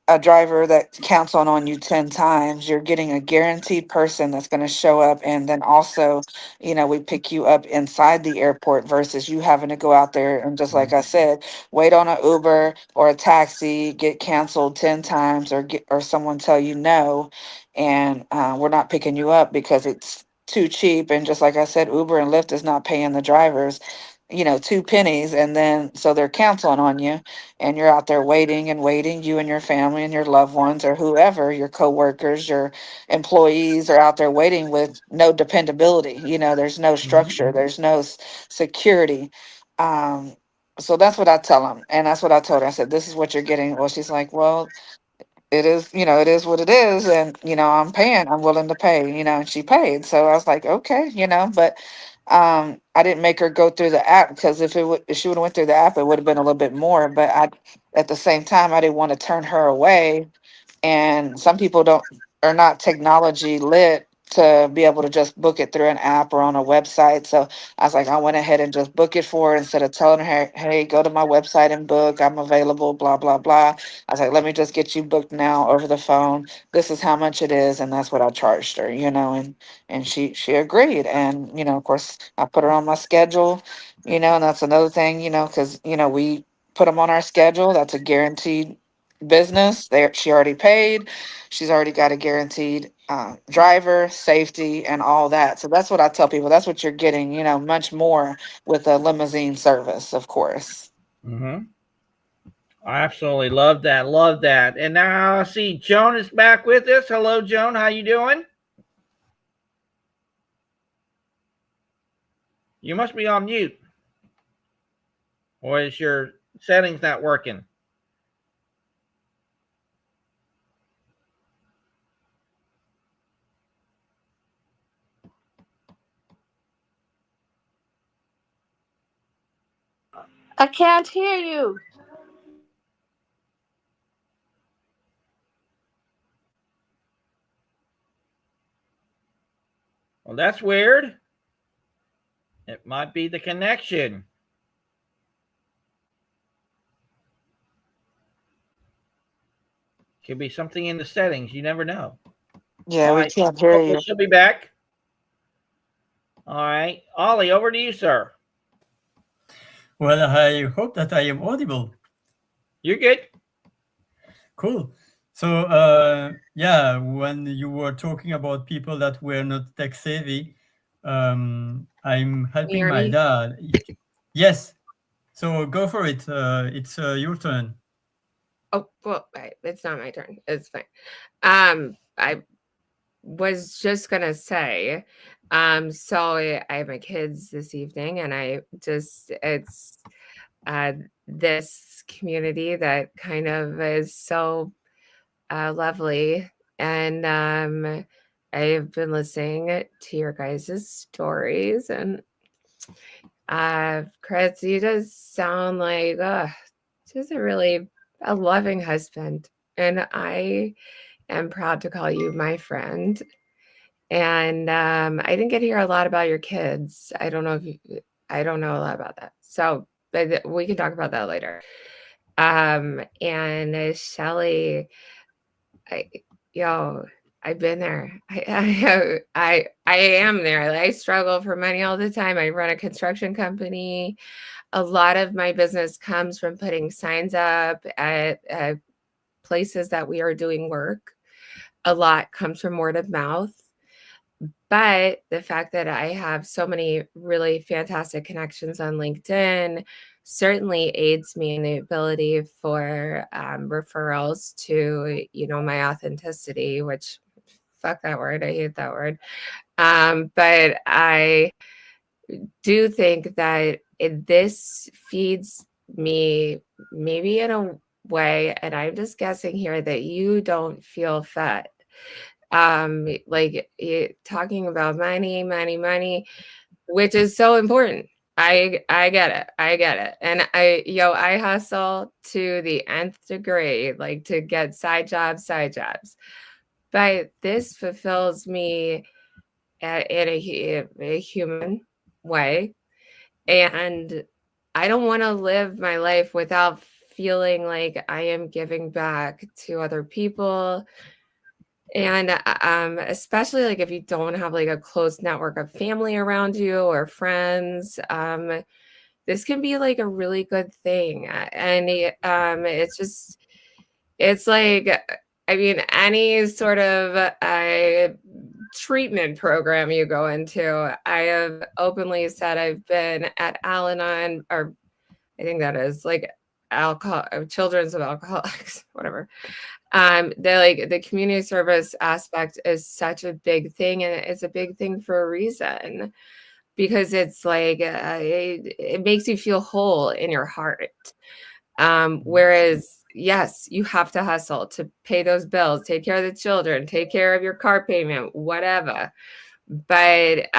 a driver that counts on you 10 times. You're getting a guaranteed person that's going to show up. And then also, we pick you up inside the airport versus you having to go out there and, just like I said, wait on an Uber or a taxi, get canceled 10 times, or someone tell you no, and we're not picking you up because it's too cheap. And just like I said, Uber and Lyft is not paying the drivers, two pennies, and then so they're canceling on you, and you're out there waiting and waiting. You and your family and your loved ones, or whoever, your coworkers, your employees, are out there waiting with no dependability. There's no Mhm. structure, there's no security. um so that's what I tell them, and that's what I told her. I said, this is what you're getting. Well, she's like, well, it is, it is what it is, and I'm paying, I'm willing to pay, and she paid. So I was like, okay, but I didn't make her go through the app, because if she would have went through the app, it would have been a little bit more. But at the same time, I didn't want to turn her away. And some people don't are not technology lit, to be able to just book it through an app or on a website. So I was like, I went ahead and just book it for her instead of telling her, hey, go to my website and book. I'm available, blah, blah, blah. I was like, let me just get you booked now over the phone. This is how much it is. And that's what I charged her, and she agreed. And, of course, I put her on my schedule, and that's another thing, because, we put them on our schedule. That's a guaranteed business. There, she already paid. She's already got a guaranteed driver, safety, and all that. So that's what I tell people. That's what you're getting, much more with a limousine service, of course. Mm-hmm. I absolutely love that. Love that. And now I see Joan is back with us. Hello, Joan. How you doing? You must be on mute. Or is your settings not working? I can't hear you. Well, that's weird. It might be the connection. Could be something in the settings. You never know. Yeah, All we right. can't hear Hopefully you. she'll be back. All right. Ollie, over to you, sir. Well, I hope that I am audible. You're good. Cool. So, yeah, when you were talking about people that were not tech savvy, I'm helping hear my me? dad. Yes. So go for it. It's your turn. Oh, well, it's not my turn. It's fine. I was just gonna say, so I have my kids this evening, and it's this community that kind of is so lovely, and I've been listening to your guys' stories, and Chris, you just sound like just a loving husband, and I am proud to call you my friend. And I didn't get to hear a lot about your kids. I don't know I don't know a lot about that. So, but we can talk about that later. And Shelly, I, I've been there. I am there. I struggle for money all the time. I run a construction company. A lot of my business comes from putting signs up at places that we are doing work. A lot comes from word of mouth. But the fact that I have so many really fantastic connections on LinkedIn certainly aids me in the ability for referrals to, my authenticity, which fuck that word. I hate that word. But I do think that this feeds me maybe in a way, and I'm just guessing here, that you don't feel fed. Like talking about money, which is so important. I get it. And I hustle to the nth degree, like to get side jobs. But this fulfills me in a human way. And I don't want to live my life without feeling like I am giving back to other people. And especially like if you don't have like a close network of family around you or friends, this can be like a really good thing. And it's like, I mean, any sort of treatment program you go into, I have openly said I've been at Al-Anon, or I think that is like children's of alcoholics, whatever. The community service aspect is such a big thing, and it's a big thing for a reason, because it's like it makes you feel whole in your heart. Whereas, yes, you have to hustle to pay those bills, take care of the children, take care of your car payment, whatever. But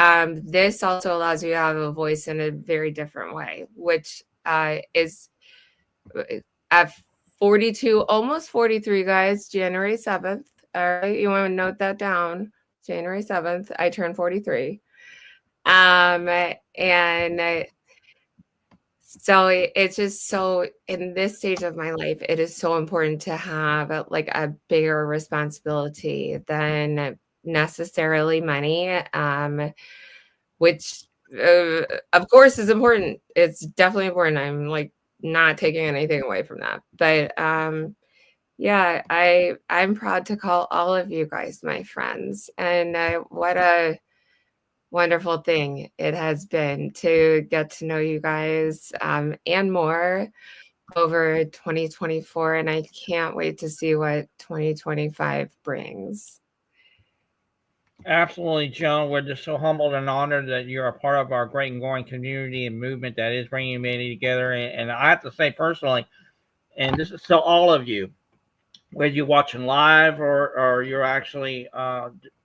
this also allows you to have a voice in a very different way, which is at 42, almost 43, guys, January 7th. All right, you want to note that down. January 7th, I turned 43. And so it's just so in this stage of my life, it is so important to have like a bigger responsibility than necessarily money, which of course is important. It's definitely important. I'm like not taking anything away from that. But yeah, I'm proud to call all of you guys my friends. And what a wonderful thing it has been to get to know you guys and more over 2024. And I can't wait to see what 2025 brings. Absolutely, Joan. We're just so humbled and honored that you're a part of our great and growing community and movement that is bringing humanity together. And I have to say personally, and this is to all of you, whether you're watching live or you're actually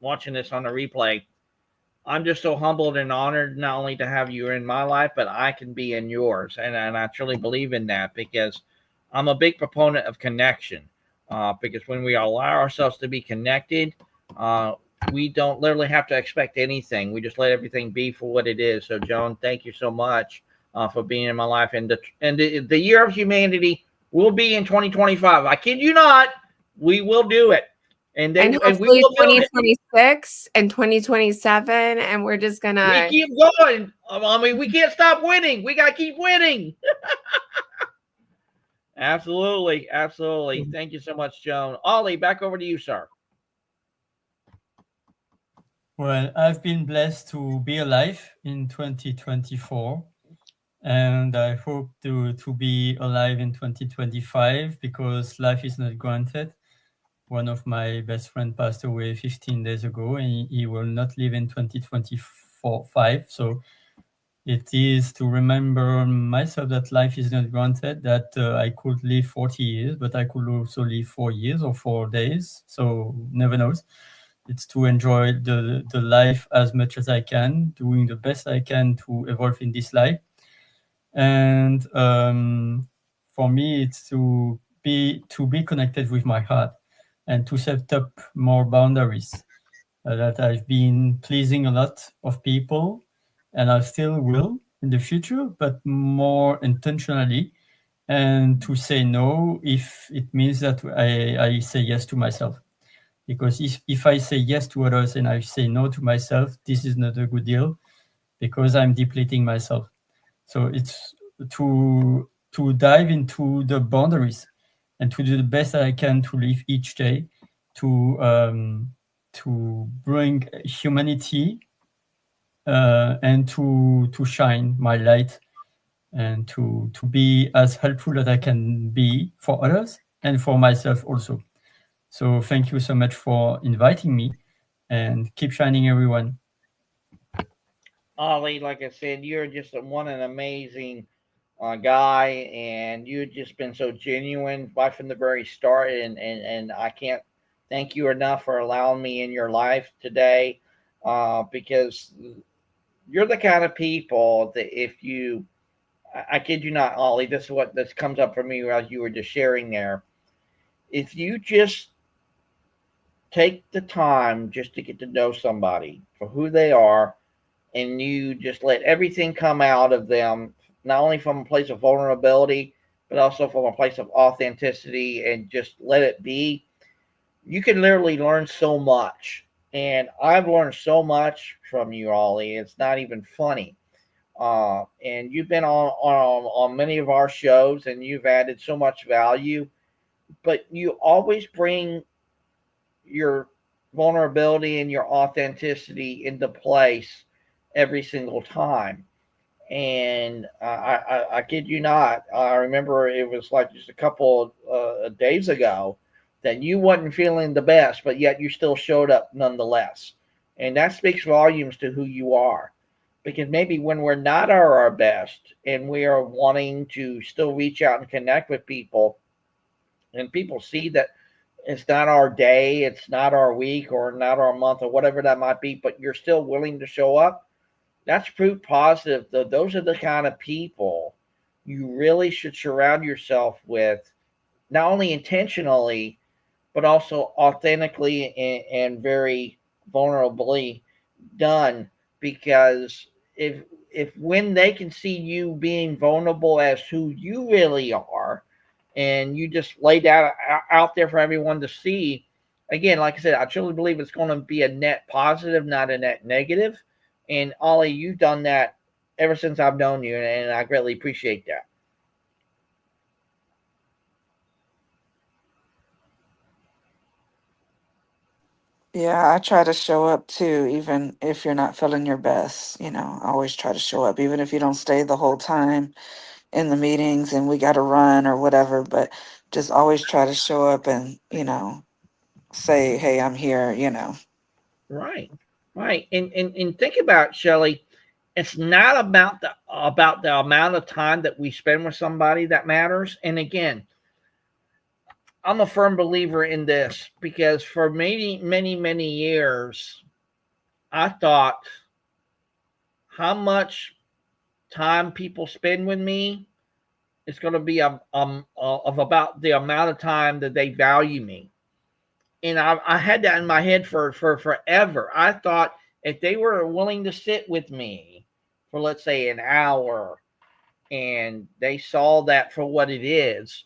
watching this on a replay, I'm just so humbled and honored not only to have you in my life, but I can be in yours. And I truly believe in that because I'm a big proponent of connection. Because when we allow ourselves to be connected, uh, we don't literally have to expect anything. We just let everything be for what it is. So, Joan, thank you so much for being in my life. And the year of humanity will be in 2025. I kid you not. We will do it. And we hopefully will build it. 2026 and 2027, and we're just We gonna keep going. I mean, we can't stop winning. We got to keep winning. Absolutely. Absolutely. Thank you so much, Joan. Ollie, back over to you, sir. Well, I've been blessed to be alive in 2024, and I hope to be alive in 2025 because life is not granted. One of my best friends passed away 15 days ago, and he will not live in 2025. So it is to remember myself that life is not granted, that I could live 40 years, but I could also live 4 years or 4 days. So never knows. It's to enjoy the life as much as I can, doing the best I can to evolve in this life. And for me, it's to be connected with my heart and to set up more boundaries. That I've been pleasing a lot of people, and I still will in the future, but more intentionally, and to say no if it means that I say yes to myself. Because if I say yes to others and I say no to myself, this is not a good deal because I'm depleting myself. So it's to dive into the boundaries and to do the best I can to live each day to bring humanity and to shine my light and to be as helpful as I can be for others and for myself also. So thank you so much for inviting me, and keep shining, everyone. Ollie, like I said, you're just an amazing guy, and you've just been so genuine right from the very start. And I can't thank you enough for allowing me in your life today because you're the kind of people that if you, I kid you not, Ollie, this is what this comes up for me as you were just sharing there. If you just take the time just to get to know somebody for who they are, and you just let everything come out of them, not only from a place of vulnerability, but also from a place of authenticity, and just let it be, you can literally learn so much. And I've learned so much from you, Ollie. It's not even funny. And you've been on many of our shows, and you've added so much value. But you always bring your vulnerability and your authenticity into place every single time. And I kid you not, I remember it was like just a couple of days ago that you wasn't feeling the best, but yet you still showed up nonetheless. And that speaks volumes to who you are. Because maybe when we're not our best and we are wanting to still reach out and connect with people, and people see that it's not our day, it's not our week, or not our month, or whatever that might be, but you're still willing to show up, that's proof positive that those are the kind of people you really should surround yourself with, not only intentionally, but also authentically and very vulnerably done, because if when they can see you being vulnerable as who you really are, and you just lay that out there for everyone to see, again, like I said, I truly believe it's going to be a net positive, not a net negative. And Ollie, you've done that ever since I've known you, and I greatly appreciate that. Yeah, I try to show up too, even if you're not feeling your best. I always try to show up, even if you don't stay the whole time in the meetings and we got to run or whatever, but just always try to show up and, say, hey, I'm here. Right, right. And think about, Shelley, it's not about the amount of time that we spend with somebody that matters. And again, I'm a firm believer in this, because for many, many, many years, I thought how much time people spend with me is going to be of about the amount of time that they value me. And I had that in my head for forever. I thought if they were willing to sit with me for, let's say, an hour, and they saw that for what it is,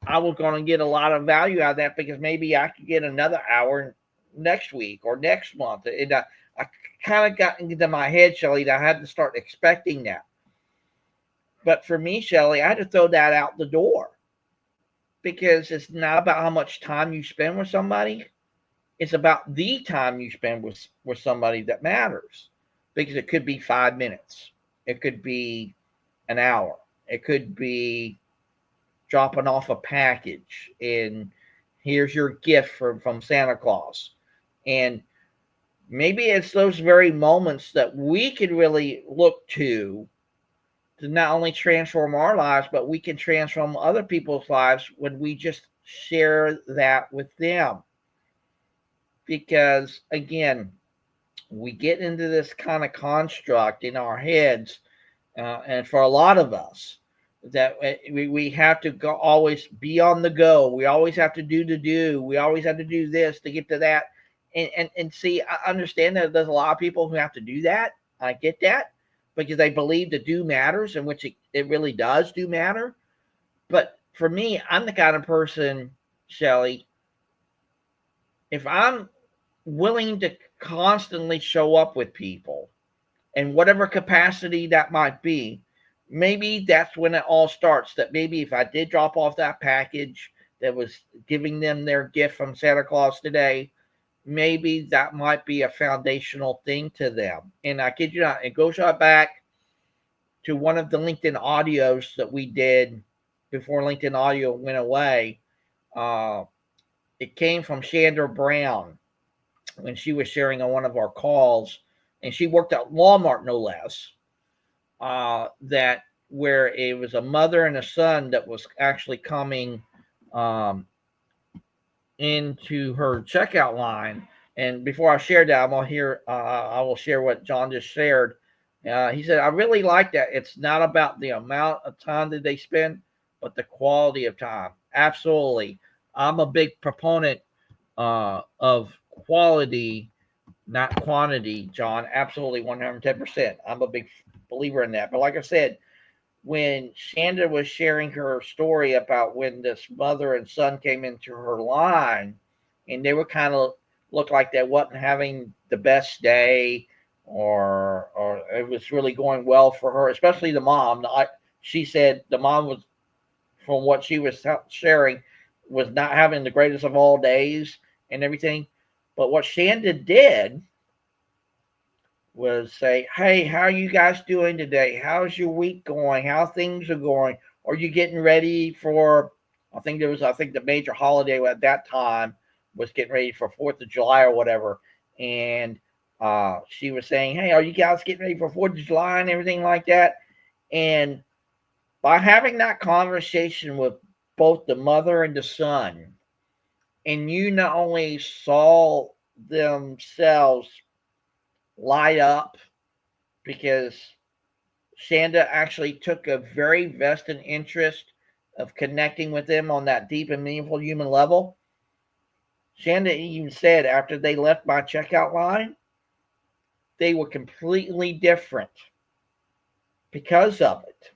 I was going to get a lot of value out of that, because maybe I could get another hour next week or next month. And I kind of got into my head, Shelley, that I had to start expecting that. But for me, Shelley, I had to throw that out the door, because it's not about how much time you spend with somebody. It's about the time you spend with somebody that matters, because it could be 5 minutes, it could be an hour, it could be dropping off a package and here's your gift from Santa Claus. And maybe it's those very moments that we could really look to not only transform our lives, but we can transform other people's lives when we just share that with them. Because again, we get into this kind of construct in our heads, and for a lot of us, that we have to go, always be on the go. We always have to do. We always have to do this to get to that. And see, I understand that there's a lot of people who have to do that. I get that, because they believe the do matters, in which it really does do matter. But for me, I'm the kind of person, Shelley, if I'm willing to constantly show up with people in whatever capacity that might be, maybe that's when it all starts. That maybe if I did drop off that package that was giving them their gift from Santa Claus today, maybe that might be a foundational thing to them. And I kid you not, it goes right back to one of the LinkedIn audios that we did before LinkedIn audio went away. Uh, it came from Chandra Brown when she was sharing on one of our calls, and she worked at Walmart, no less. That where it was a mother and a son that was actually coming um, into her checkout line. And before I share that, I will share what John just shared. He said, "I really like that. It's not about the amount of time that they spend, but the quality of time." Absolutely, I'm a big proponent of quality, not quantity, John. Absolutely, 110%. I'm a big believer in that. But like I said, when Shanda was sharing her story about when this mother and son came into her line, and they were kind of looked like they wasn't having the best day, or it was really going well for her, especially the mom. She said the mom was, from what she was sharing, was not having the greatest of all days and everything. But what Shanda did was say, "Hey, how are you guys doing today? How's your week going? How things are going? Are you getting ready for?" I think the major holiday at that time was getting ready for 4th of July or whatever, and she was saying, "Hey, are you guys getting ready for 4th of July and everything like that?" And by having that conversation with both the mother and the son, and you not only saw themselves light up, because Shanda actually took a very vested interest of connecting with them on that deep and meaningful human level. Shanda even said after they left my checkout line, they were completely different because of it.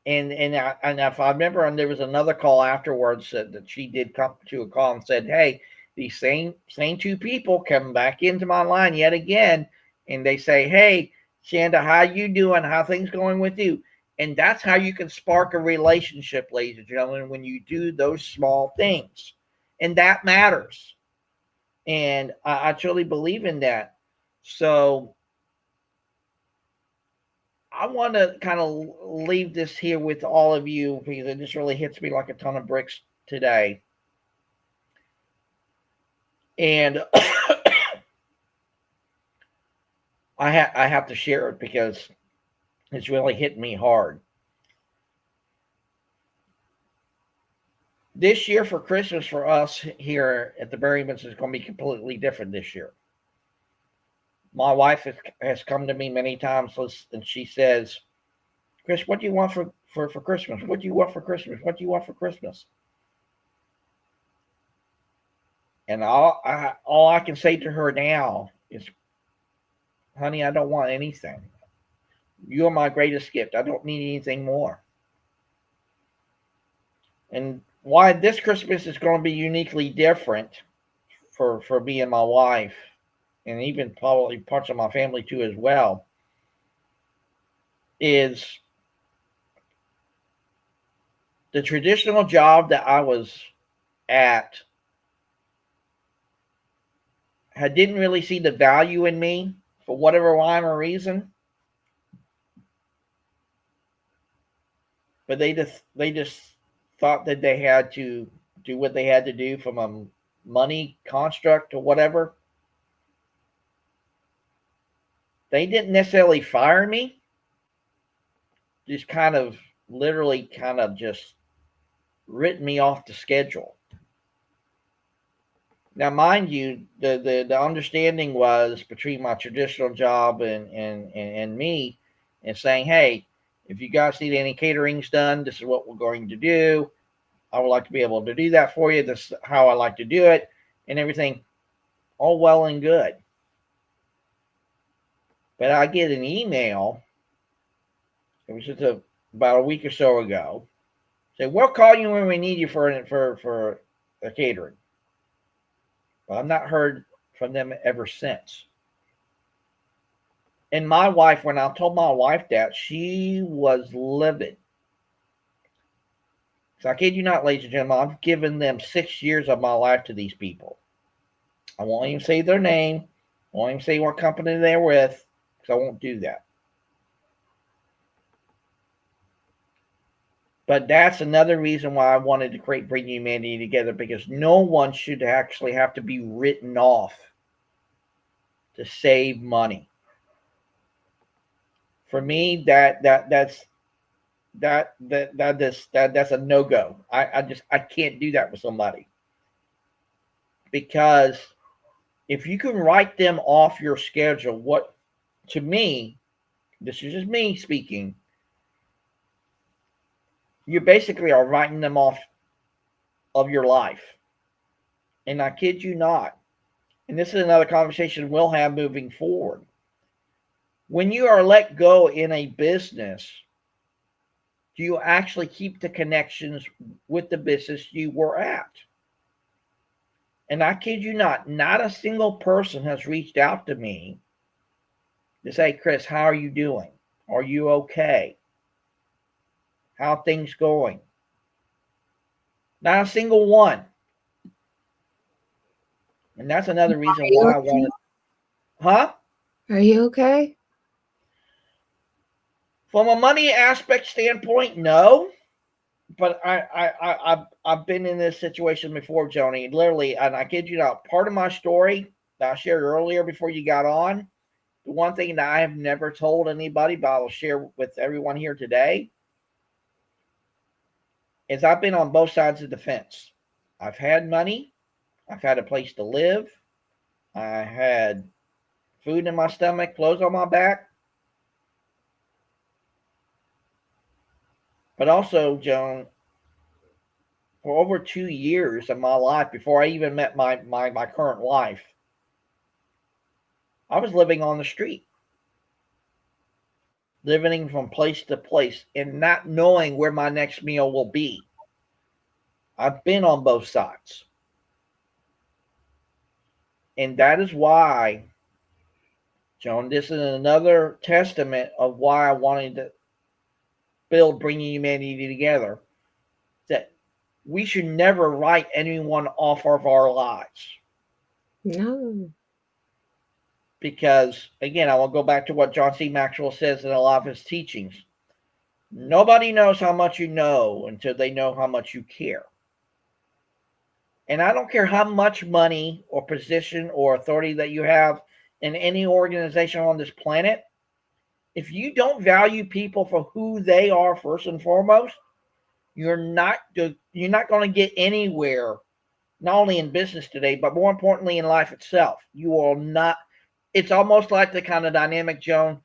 And if I remember, and there was another call afterwards that she did come to a call and said, "Hey, these same two people come back into my line yet again, and they say, hey, Shanda, how you doing? How things going with you?" And that's how you can spark a relationship, ladies and gentlemen, when you do those small things, and that matters. And I truly believe in that. So I want to kind of leave this here with all of you because it just really hits me like a ton of bricks today. And I have to share it because it's really hit me hard. This year for Christmas for us here at the Berrymans is going to be completely different this year. My wife has come to me many times and she says, "Chris, what do you want for Christmas? What do you want for Christmas? What do you want for Christmas?" And all I can say to her now is, "Honey, I don't want anything. You are my greatest gift. I don't need anything more." And why this Christmas is going to be uniquely different for me and my wife, and even probably parts of my family too as well, is the traditional job that I was at didn't really see the value in me for whatever rhyme or reason. But they just thought that they had to do what they had to do from a money construct or whatever. They didn't necessarily fire me, just kind of literally kind of just written me off the schedule. Now, mind you, the understanding was between my traditional job and me, and saying, "Hey, if you guys need any caterings done, this is what we're going to do. I would like to be able to do that for you. This is how I like to do it," and everything, all well and good. But I get an email. It was just about a week or so ago. Say, "We'll call you when we need you for a catering." But I've not heard from them ever since. And my wife, when I told my wife that, she was livid. So I kid you not, ladies and gentlemen, I've given them 6 years of my life to these people. I won't even say their name. I won't even say what company they're with, because I won't do that. But that's another reason why I wanted to create Bring Humanity Together, because no one should actually have to be written off to save money. For me, that's a no-go. I can't do that with somebody, because if you can write them off your schedule, what, to me, this is just me speaking, you basically are writing them off of your life. And I kid you not. And this is another conversation we'll have moving forward. When you are let go in a business, do you actually keep the connections with the business you were at? And I kid you not a single person has reached out to me to say, "Chris, how are you doing? Are you okay? How are things going?" Not a single one. And that's another reason why I wanted. Huh? Are you okay? From a money aspect standpoint, no. But I've been in this situation before, Joni. Literally, and I kid you not, part of my story that I shared earlier before you got on, the one thing that I have never told anybody, but I will share with everyone here today, is I've been on both sides of the fence. I've had money. I've had a place to live. I had food in my stomach, clothes on my back. But also, Joan, for over 2 years of my life before I even met my current wife. I was living on the street, living from place to place and not knowing where my next meal will be. I've been on both sides. And that is why, Joan, this is another testament of why I wanted to build Bringing Humanity Together, that we should never write anyone off of our lives. No. Because, again, I will go back to what John C. Maxwell says in a lot of his teachings. Nobody knows how much you know until they know how much you care. And I don't care how much money or position or authority that you have in any organization on this planet. If you don't value people for who they are first and foremost, you're not going to get anywhere, not only in business today, but more importantly in life itself. You will not. It's almost like the kind of dynamic, Joan.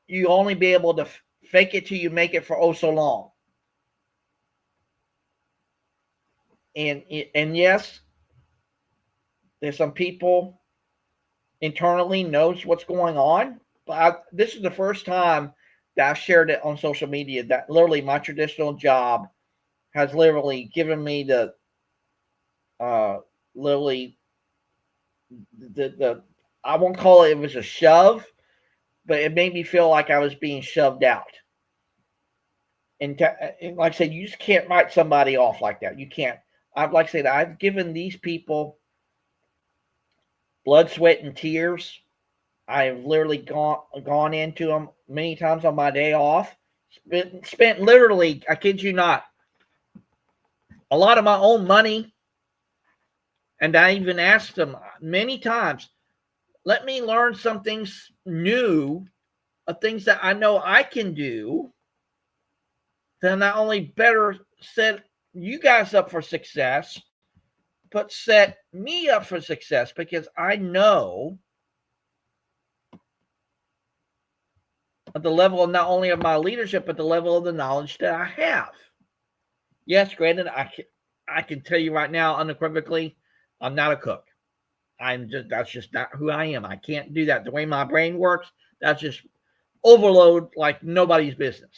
You only be able to fake it till you make it for oh so long. And yes, there's some people internally knows what's going on, but this is the first time that I've shared it on social media, that literally my traditional job has literally given me the literally the I won't call it was a shove, but it made me feel like I was being shoved out. And like I said, you just can't write somebody off like that. You can't. Like I said, I've given these people blood, sweat, and tears. I've literally gone into them many times on my day off. Spent literally, I kid you not, a lot of my own money. And I even asked them many times, let me learn some things new, of things that I know I can do, to not only better set you guys up for success, but set me up for success, because I know at the level of not only of my leadership, but the level of the knowledge that I have. Yes, granted, I can tell you right now unequivocally, I'm not a cook. That's just not who I am. I can't do that. The way my brain works, that's just overload like nobody's business.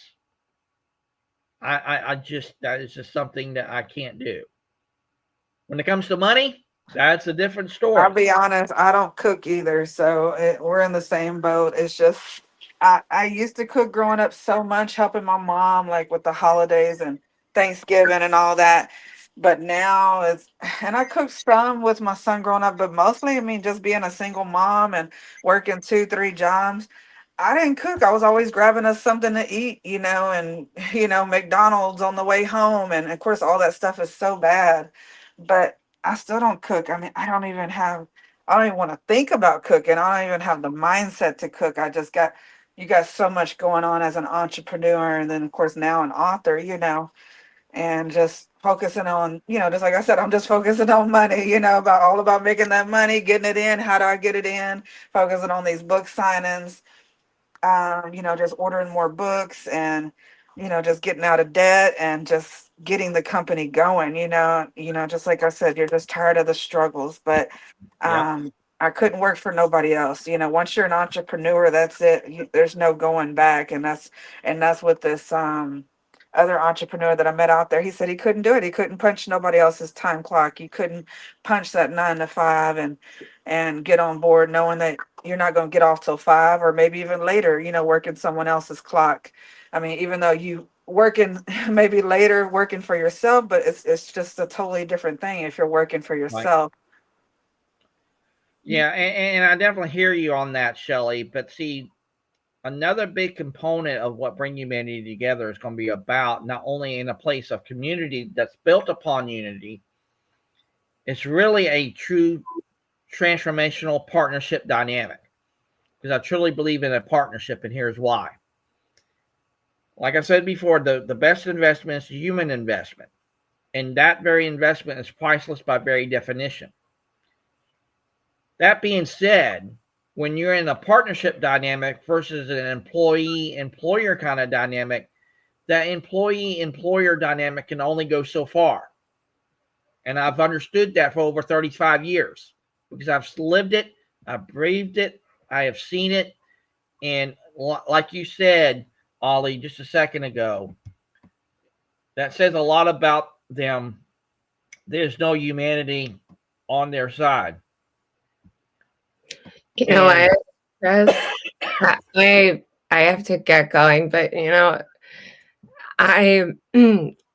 That is just something that I can't do. When it comes to money, that's a different story. I'll be honest, I don't cook either, so we're in the same boat. It's just I used to cook growing up so much, helping my mom like with the holidays and Thanksgiving and all that. But now and I cooked some with my son growing up, but mostly, I mean, just being a single mom and working 2, 3 jobs. I didn't cook. I was always grabbing us something to eat, and McDonald's on the way home. And of course, all that stuff is so bad. But I still don't cook. I mean, I don't even want to think about cooking. I don't even have the mindset to cook. You got so much going on as an entrepreneur. And then, of course, now an author, and just focusing on, just like I said, I'm just focusing on money, all about making that money, getting it in. How do I get it in? Focusing on these book signings, just ordering more books and, just getting out of debt and just getting the company going, just like I said, you're just tired of the struggles, but, Yeah. I couldn't work for nobody else. Once you're an entrepreneur, that's it. There's no going back. And that's what this, other entrepreneur that I met out there, he said he couldn't do it. He couldn't punch nobody else's time clock. You couldn't punch that 9 to 5 and get on board knowing that you're not going to get off till 5 or maybe even later, working someone else's clock. I mean, even though you working maybe later working for yourself, but it's just a totally different thing if you're working for Right. yourself. Yeah, and I definitely hear you on that, Shelley. But see, another big component of what Bring Humanity Together is going to be about, not only in a place of community that's built upon unity, it's really a true transformational partnership dynamic. Because I truly believe in a partnership, and here's why. Like I said before, the best investment is human investment. And that very investment is priceless by very definition. That being said, when you're in a partnership dynamic versus an employee-employer kind of dynamic, that employee-employer dynamic can only go so far. And I've understood that for over 35 years because I've lived it, I've breathed it, I have seen it. And like you said, Ollie, just a second ago, that says a lot about them. There's no humanity on their side. You know And what, Chris? I have to get going, but I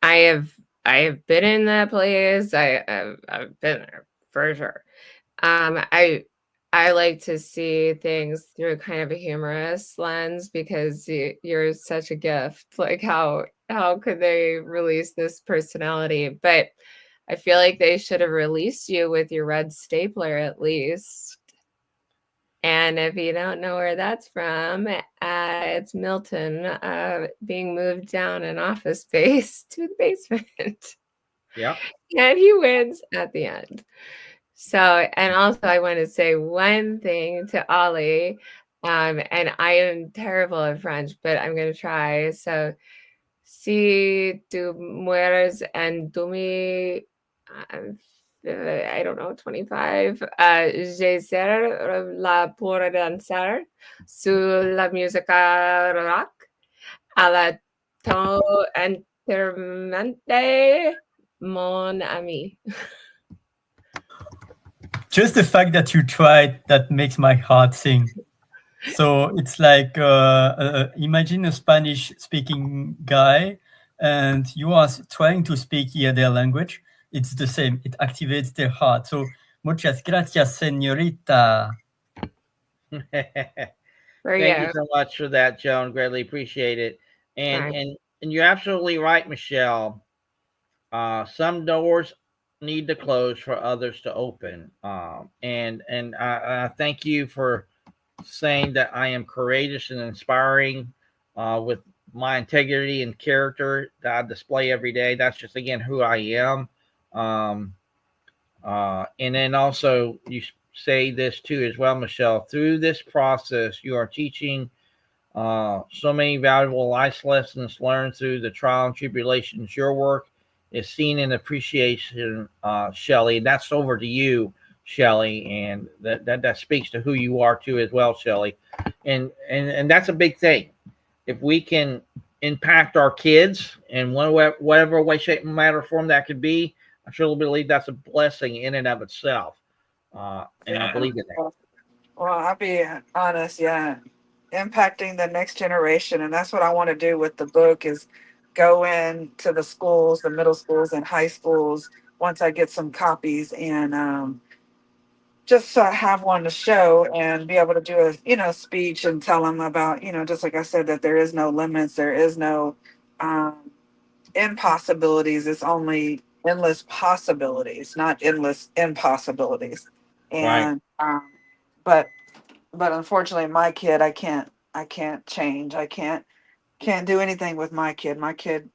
I have I have been in that place. I've been there for sure. I like to see things through kind of a humorous lens because you're such a gift. Like how could they release this personality? But I feel like they should have released you with your red stapler at least. And if you don't know where that's from, it's Milton being moved down an office space to the basement. yeah, And he wins at the end. So, and also I want to say one thing to Ollie. And I am terrible at French, but I'm going to try. So, si tu mueres en 2000, I don't know, 25, j'essaie la pour danser sur la música rock à la ton intermente, mon ami. Just the fact that you tried, that makes my heart sing. So it's like imagine a Spanish speaking guy and you are trying to speak here their language. It's the same. It activates their heart. So muchas gracias, señorita. Thank you so much for that, Joan. Greatly appreciate it. And Right. and you're absolutely right, Michelle. Some doors need to close for others to open. And I thank you for saying that I am courageous and inspiring with my integrity and character that I display every day. That's just again who I am. Um, and then also you say this too as well, Michelle. Through this process, you are teaching so many valuable life lessons learned through the trial and tribulations. Your work is seen in appreciation, Shelley. And that's over to you, Shelley, and that speaks to who you are too as well, Shelley. And that's a big thing. If we can impact our kids in whatever way, shape, and matter, form that could be, I truly believe that's a blessing in and of itself. And I believe in that. Well, I'll be honest, yeah. Impacting the next generation, and that's what I want to do with the book is go into the schools, the middle schools and high schools once I get some copies and just have one to show and be able to do a speech and tell them about just like I said that there is no limits, there is no um, impossibilities. It's only endless possibilities, not endless impossibilities. Right. And but unfortunately my kid I can't change. I can't do anything with my kid. My kid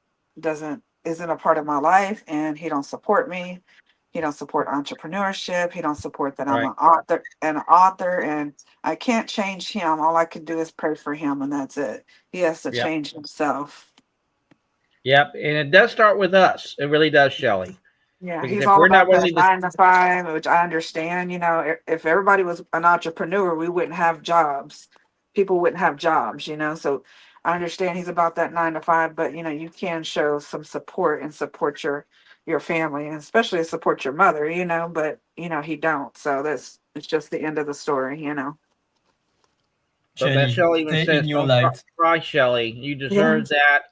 isn't a part of my life and he don't support me. He don't support entrepreneurship. He don't support that I'm Right. an author and I can't change him. All I can do is pray for him and that's it. He has to Yep. change himself. Yep. And it does start with us. It really does, Shelley. Yeah, Because he's if all we're not about that willing to, 9 to 5, which I understand. If everybody was an entrepreneur, we wouldn't have jobs. People wouldn't have jobs, So I understand he's about that 9 to 5, but you can show some support and support your family and especially support your mother, but he don't. So it's just the end of the story. but as Shelley, Shelley even stay in says, your don't light. cry, Shelley. You Yeah. deserve that.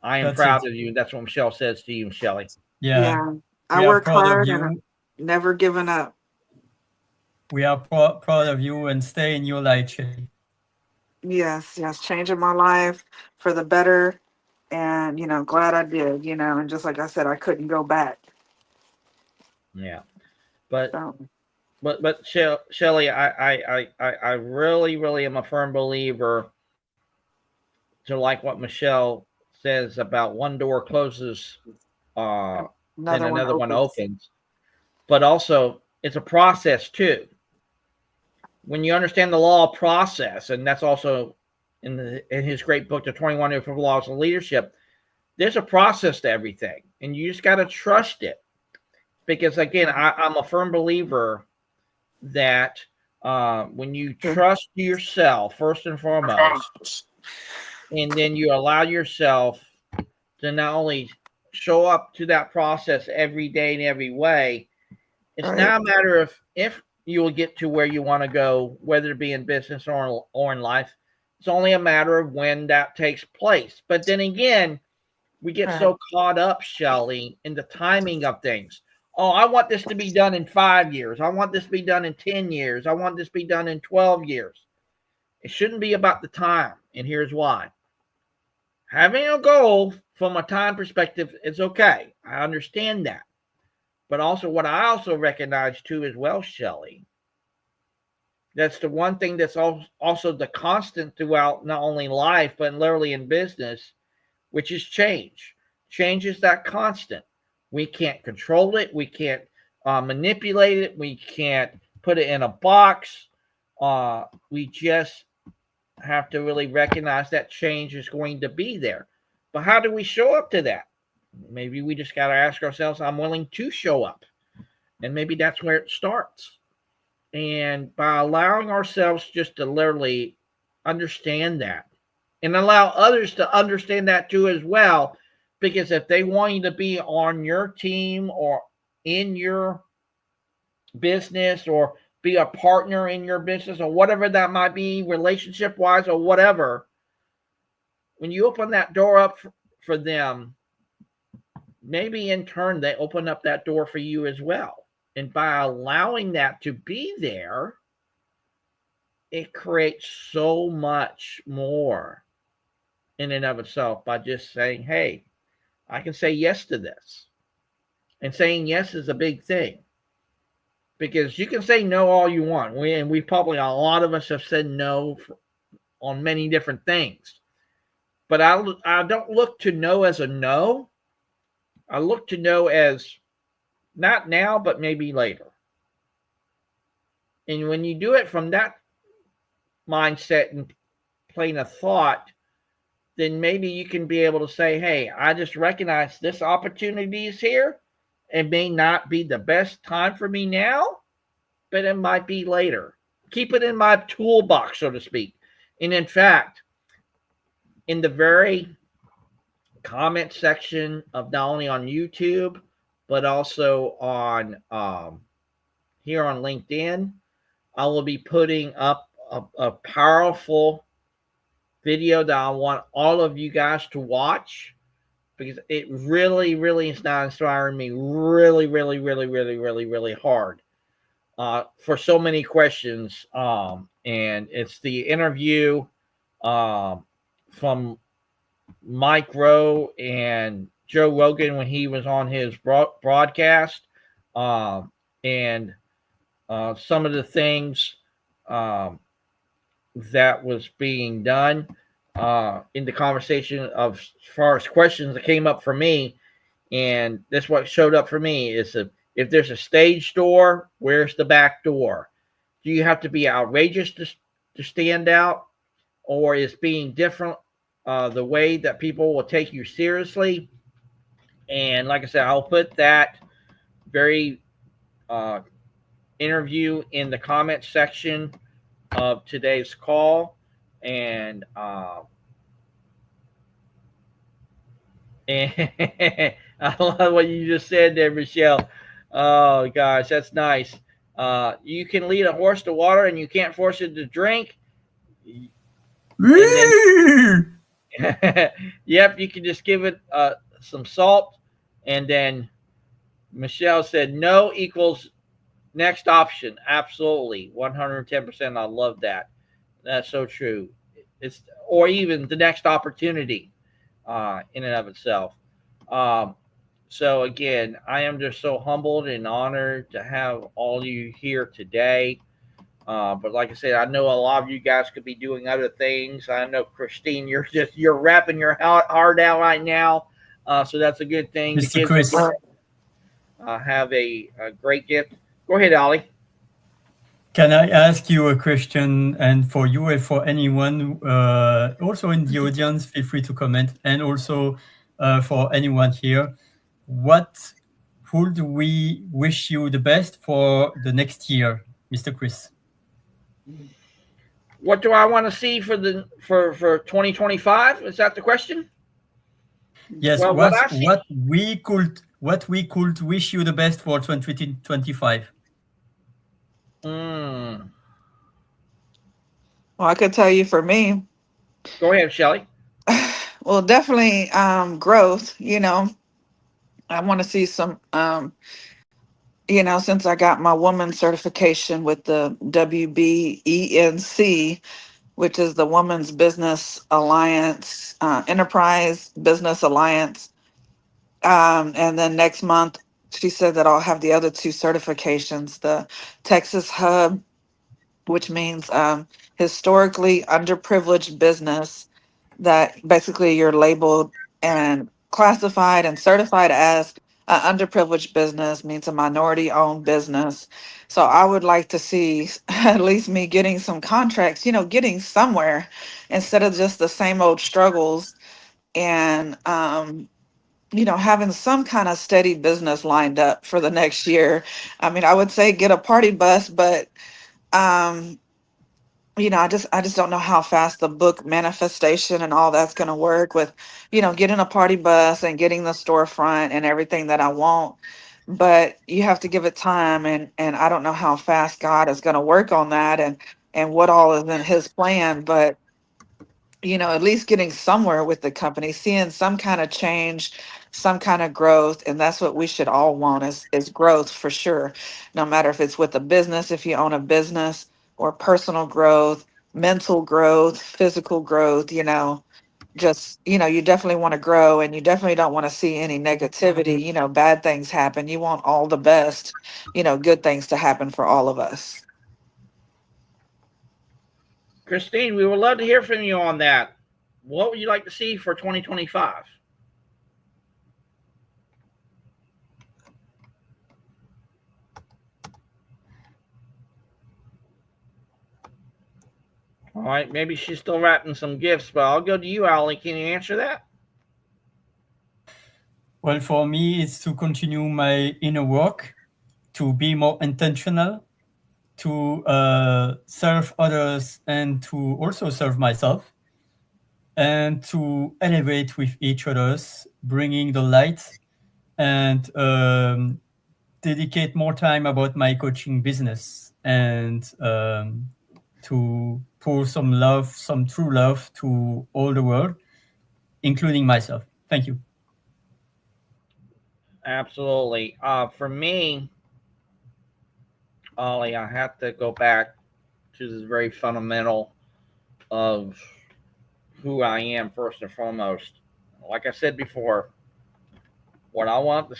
I am That's it. proud of you. That's what Michelle says to you, Shelley. Yeah. Yeah. I We are work proud of hard and you. I'm never giving up. We are proud of you and stay in your light, Shelley. Yes, changing my life for the better. And, glad I did, and just like I said, I couldn't go back. Yeah. But So, Shelley, I really, really am a firm believer to like what Michelle says about one door closes, then another one another one opens. opens. But also it's a process too. When you understand the law of process, and that's also in his great book, The 21 Different Laws of Leadership, there's a process to everything, and you just got to trust it. because again, I'm a firm believer that when you Sure. trust yourself first and foremost, and then you allow yourself to not only show up to that process every day in every way, it's Right. not a matter of if you will get to where you want to go, whether it be in business or in life. It's only a matter of when that takes place. But then again, we get Right. so caught up, Shelley, in the timing of things. Oh, I want this to be done in 5 years. I want this to be done in 10 years. I want this to be done in 12 years. It shouldn't be about the time. And here's why. Having a goal from a time perspective is okay. I understand that. But also, what I also recognize too as well, Shelley, that's the one thing that's also the constant throughout not only life, but literally in business, which is change. Change is that constant. We can't control it. We can't manipulate it. We can't put it in a box. We just have to really recognize that change is going to be there. But how do we show up to that? Maybe we just got to ask ourselves, I'm willing to show up. And maybe that's where it starts. And by allowing ourselves just to literally understand that and allow others to understand that too as well, because if they want you to be on your team or in your business or be a partner in your business or whatever that might be, relationship wise or whatever, when you open that door up for them, maybe in turn they open up that door for you as well. And by allowing that to be there, it creates so much more in and of itself by just saying, hey, I can say yes to this. And saying yes is a big thing, because you can say no all you want. We probably, a lot of us have said no on many different things. But I don't look to no as a no. I look to no as not now, but maybe later. And when you do it from that mindset and plane of thought, then maybe you can be able to say, hey, I just recognize this opportunity is here. It may not be the best time for me now, but it might be later. Keep it in my toolbox, so to speak. And in fact, in the very comment section of not only on YouTube, but also on here on LinkedIn, I will be putting up a powerful video that I want all of you guys to watch, because it really, really is not inspiring me really, really, really, really, really, really hard for so many questions. And it's the interview from Mike Rowe and Joe Rogan when he was on his broadcast, and some of the things that was being done in the conversation of as far as questions that came up for me. And that's what showed up for me is if there's a stage door, where's the back door? Do you have to be outrageous to stand out, or is being different the way that people will take you seriously? And like I said, I'll put that very interview in the comment section of today's call. And I love what you just said there, Michelle. Oh gosh, that's nice. You can lead a horse to water and you can't force it to drink. And then, yep, you can just give it some salt. And then Michelle said no equals next option. Absolutely, 110%. I love that. That's so true. It's or even the next opportunity in and of itself. So again, I am just so humbled and honored to have all you here today. But like I said, I know a lot of you guys could be doing other things. I know Christine, you're wrapping your heart out right now. So that's a good thing. Mr. Chris, have a great gift. Go ahead, Ollie. can I ask you a question? And for you and for anyone also in the audience, feel free to comment. And also for anyone here, what who do we wish you the best for the next year, Mr. Chris? What do I want to see for 2025? Is that the question? Yes, Well, what I see. what we could wish you the best for 2025. Mm, Well, I could tell you for me, go ahead, Shelly. well, definitely growth. I want to see some, since I got my woman certification with the WBENC, which is the Women's Business Alliance, Enterprise Business Alliance. And then next month, she said that I'll have the other two certifications, the Texas Hub, which means historically underprivileged business, that basically you're labeled and classified and certified as an underprivileged business, means a minority owned business. So I would like to see at least me getting some contracts, getting somewhere instead of just the same old struggles, and having some kind of steady business lined up for the next year. I mean, I would say get a party bus, but um I just don't know how fast the book manifestation and all that's going to work with, getting a party bus and getting the storefront and everything that I want. But you have to give it time, and I don't know how fast God is going to work on that, and what all is in his plan. But at least getting somewhere with the company, seeing some kind of change, some kind of growth. And that's what we should all want, is growth for sure. No matter if it's with a business, if you own a business, or personal growth, mental growth, physical growth, just, you definitely want to grow, and you definitely don't want to see any negativity, bad things happen. You want all the best, good things to happen for all of us. Christine, we would love to hear from you on that. What would you like to see for 2025? All right, maybe she's still wrapping some gifts, but I'll go to you, Ali. Can you answer that? Well, for me, it's to continue my inner work, to be more intentional, to serve others, and to also serve myself, and to elevate with each others, bringing the light, and dedicate more time about my coaching business, and to pour some love, some true love to all the world, including myself. Thank you. Absolutely. For me, Ollie, I have to go back to this very fundamental of who I am first and foremost. Like I said before, what I want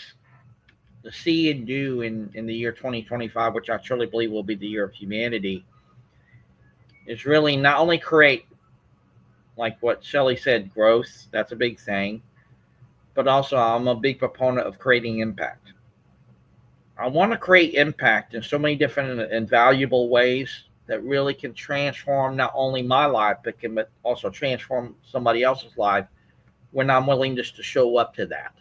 to see and do in the year 2025, which I truly believe will be the year of humanity, is really not only create, like what Shelley said, growth. That's a big thing. But also, I'm a big proponent of creating impact. I want to create impact in so many different and valuable ways that really can transform not only my life, but can also transform somebody else's life when I'm willing just to show up to that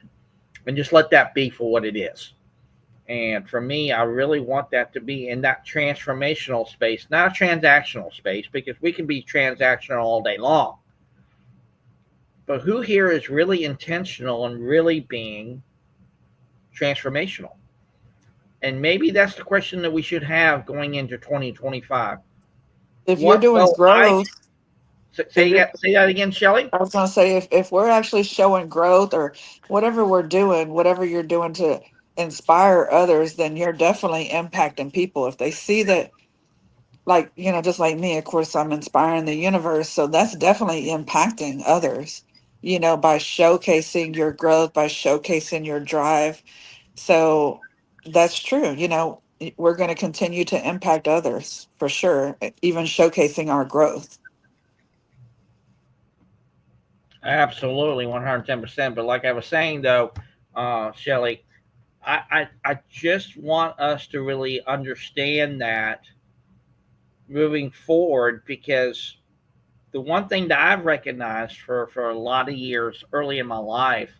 and just let that be for what it is. And for me, I really want that to be in that transformational space, not a transactional space, because we can be transactional all day long. But who here is really intentional and really being transformational? And maybe that's the question that we should have going into 2025. If you're What doing will I growth, if you're say that again, Shelley? I was gonna say, if we're actually showing growth, or whatever we're doing, whatever you're doing to inspire others, then you're definitely impacting people. If they see that, like, just like me, of course, I'm inspiring the universe. So that's definitely impacting others, by showcasing your growth, by showcasing your drive. So that's true. We're going to continue to impact others for sure, even showcasing our growth. Absolutely, 110%. But like I was saying, though, Shelley, I just want us to really understand that moving forward, because the one thing that I've recognized for a lot of years early in my life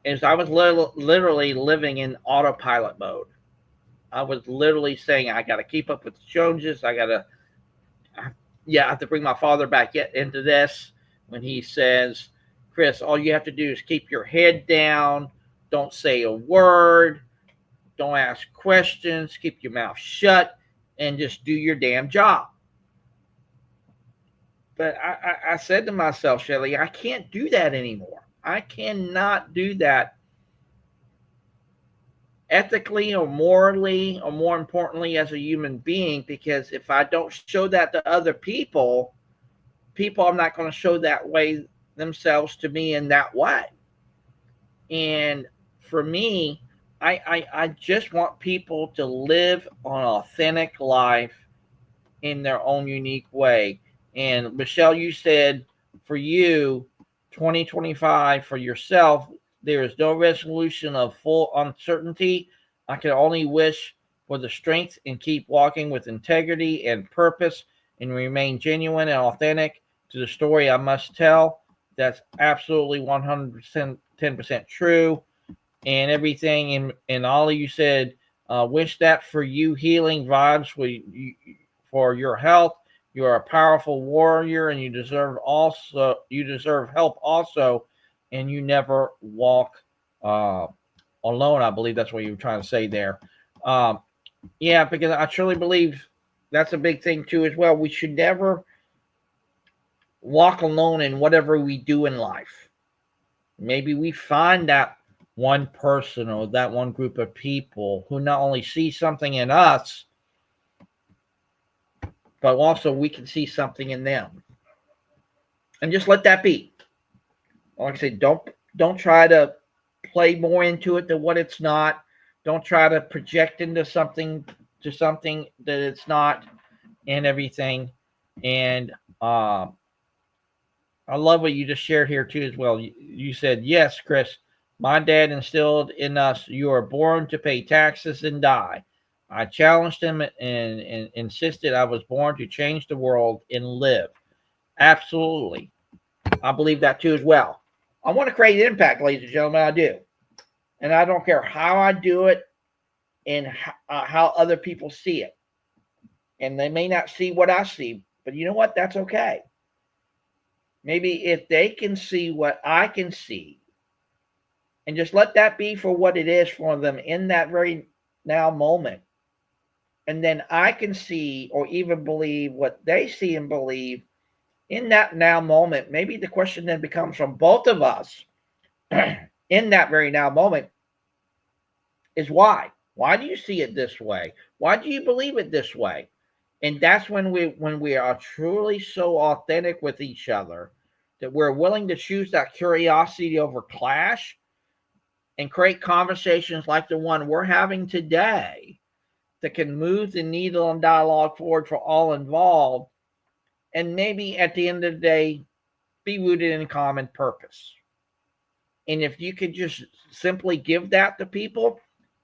is I was literally living in autopilot mode. I was literally saying, I got to keep up with the Joneses. I have to bring my father back into this when he says, Chris, all you have to do is keep your head down. Don't say a word. Don't ask questions. Keep your mouth shut and just do your damn job. But I said to myself, Shelly, I can't do that anymore. I cannot do that ethically or morally, or more importantly, as a human being, because if I don't show that to other people are not going to show that way themselves to me in that way. And for me, I just want people to live an authentic life in their own unique way. And Michelle, you said for you, 2025 for yourself, there is no resolution of full uncertainty. I can only wish for the strength and keep walking with integrity and purpose and remain genuine and authentic to the story I must tell. That's absolutely 100% 10% true. And everything in all you said, wish that for you, healing vibes for your health. You are a powerful warrior, and you deserve help also, and you never walk alone. I believe that's what you were trying to say there. Um, yeah, because I truly believe that's a big thing too as well. We should never walk alone in whatever we do in life. Maybe we find that one person or that one group of people who not only see something in us, but also we can see something in them. And just let that be. Like I said, don't try to play more into it than what it's not. Don't try to project into something that it's not, and everything. And I love what you just shared here too as well. You said, yes, Chris, my dad instilled in us, you are born to pay taxes and die. I challenged him and insisted I was born to change the world and live. Absolutely. I believe that too as well. I want to create an impact, ladies and gentlemen. I do. And I don't care how I do it and how other people see it. And they may not see what I see, but you know what? That's okay. Maybe if they can see what I can see, and just let that be for what it is for them in that very now moment. And then I can see or even believe what they see and believe in that now moment. Maybe the question then becomes from both of us in that very now moment is why? Why do you see it this way? Why do you believe it this way? And that's when we are truly so authentic with each other that we're willing to choose that curiosity over clash and create conversations like the one we're having today that can move the needle and dialogue forward for all involved, and maybe at the end of the day be rooted in common purpose. And if you could just simply give that to people,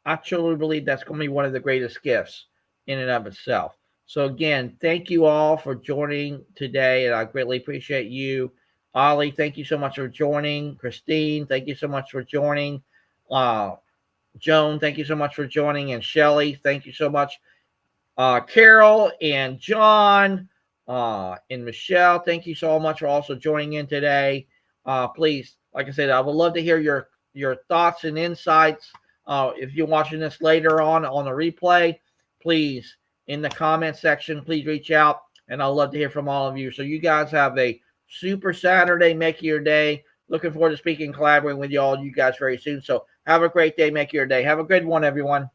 I truly believe that's going to be one of the greatest gifts in and of itself. So again, thank you all for joining today, and I greatly appreciate you. Ollie, thank you so much for joining. Christine, thank you so much for joining. Joan, thank you so much for joining. And Shelly, thank you so much. Carol and John and Michelle, thank you so much for also joining in today. Please, like I said, I would love to hear your thoughts and insights. If you're watching this later on the replay, please, in the comment section, please reach out, and I'd love to hear from all of you. So you guys have a super Saturday. Make your day. Looking forward to speaking and collaborating with you guys very soon. So have a great day. Make your day. Have a good one, everyone.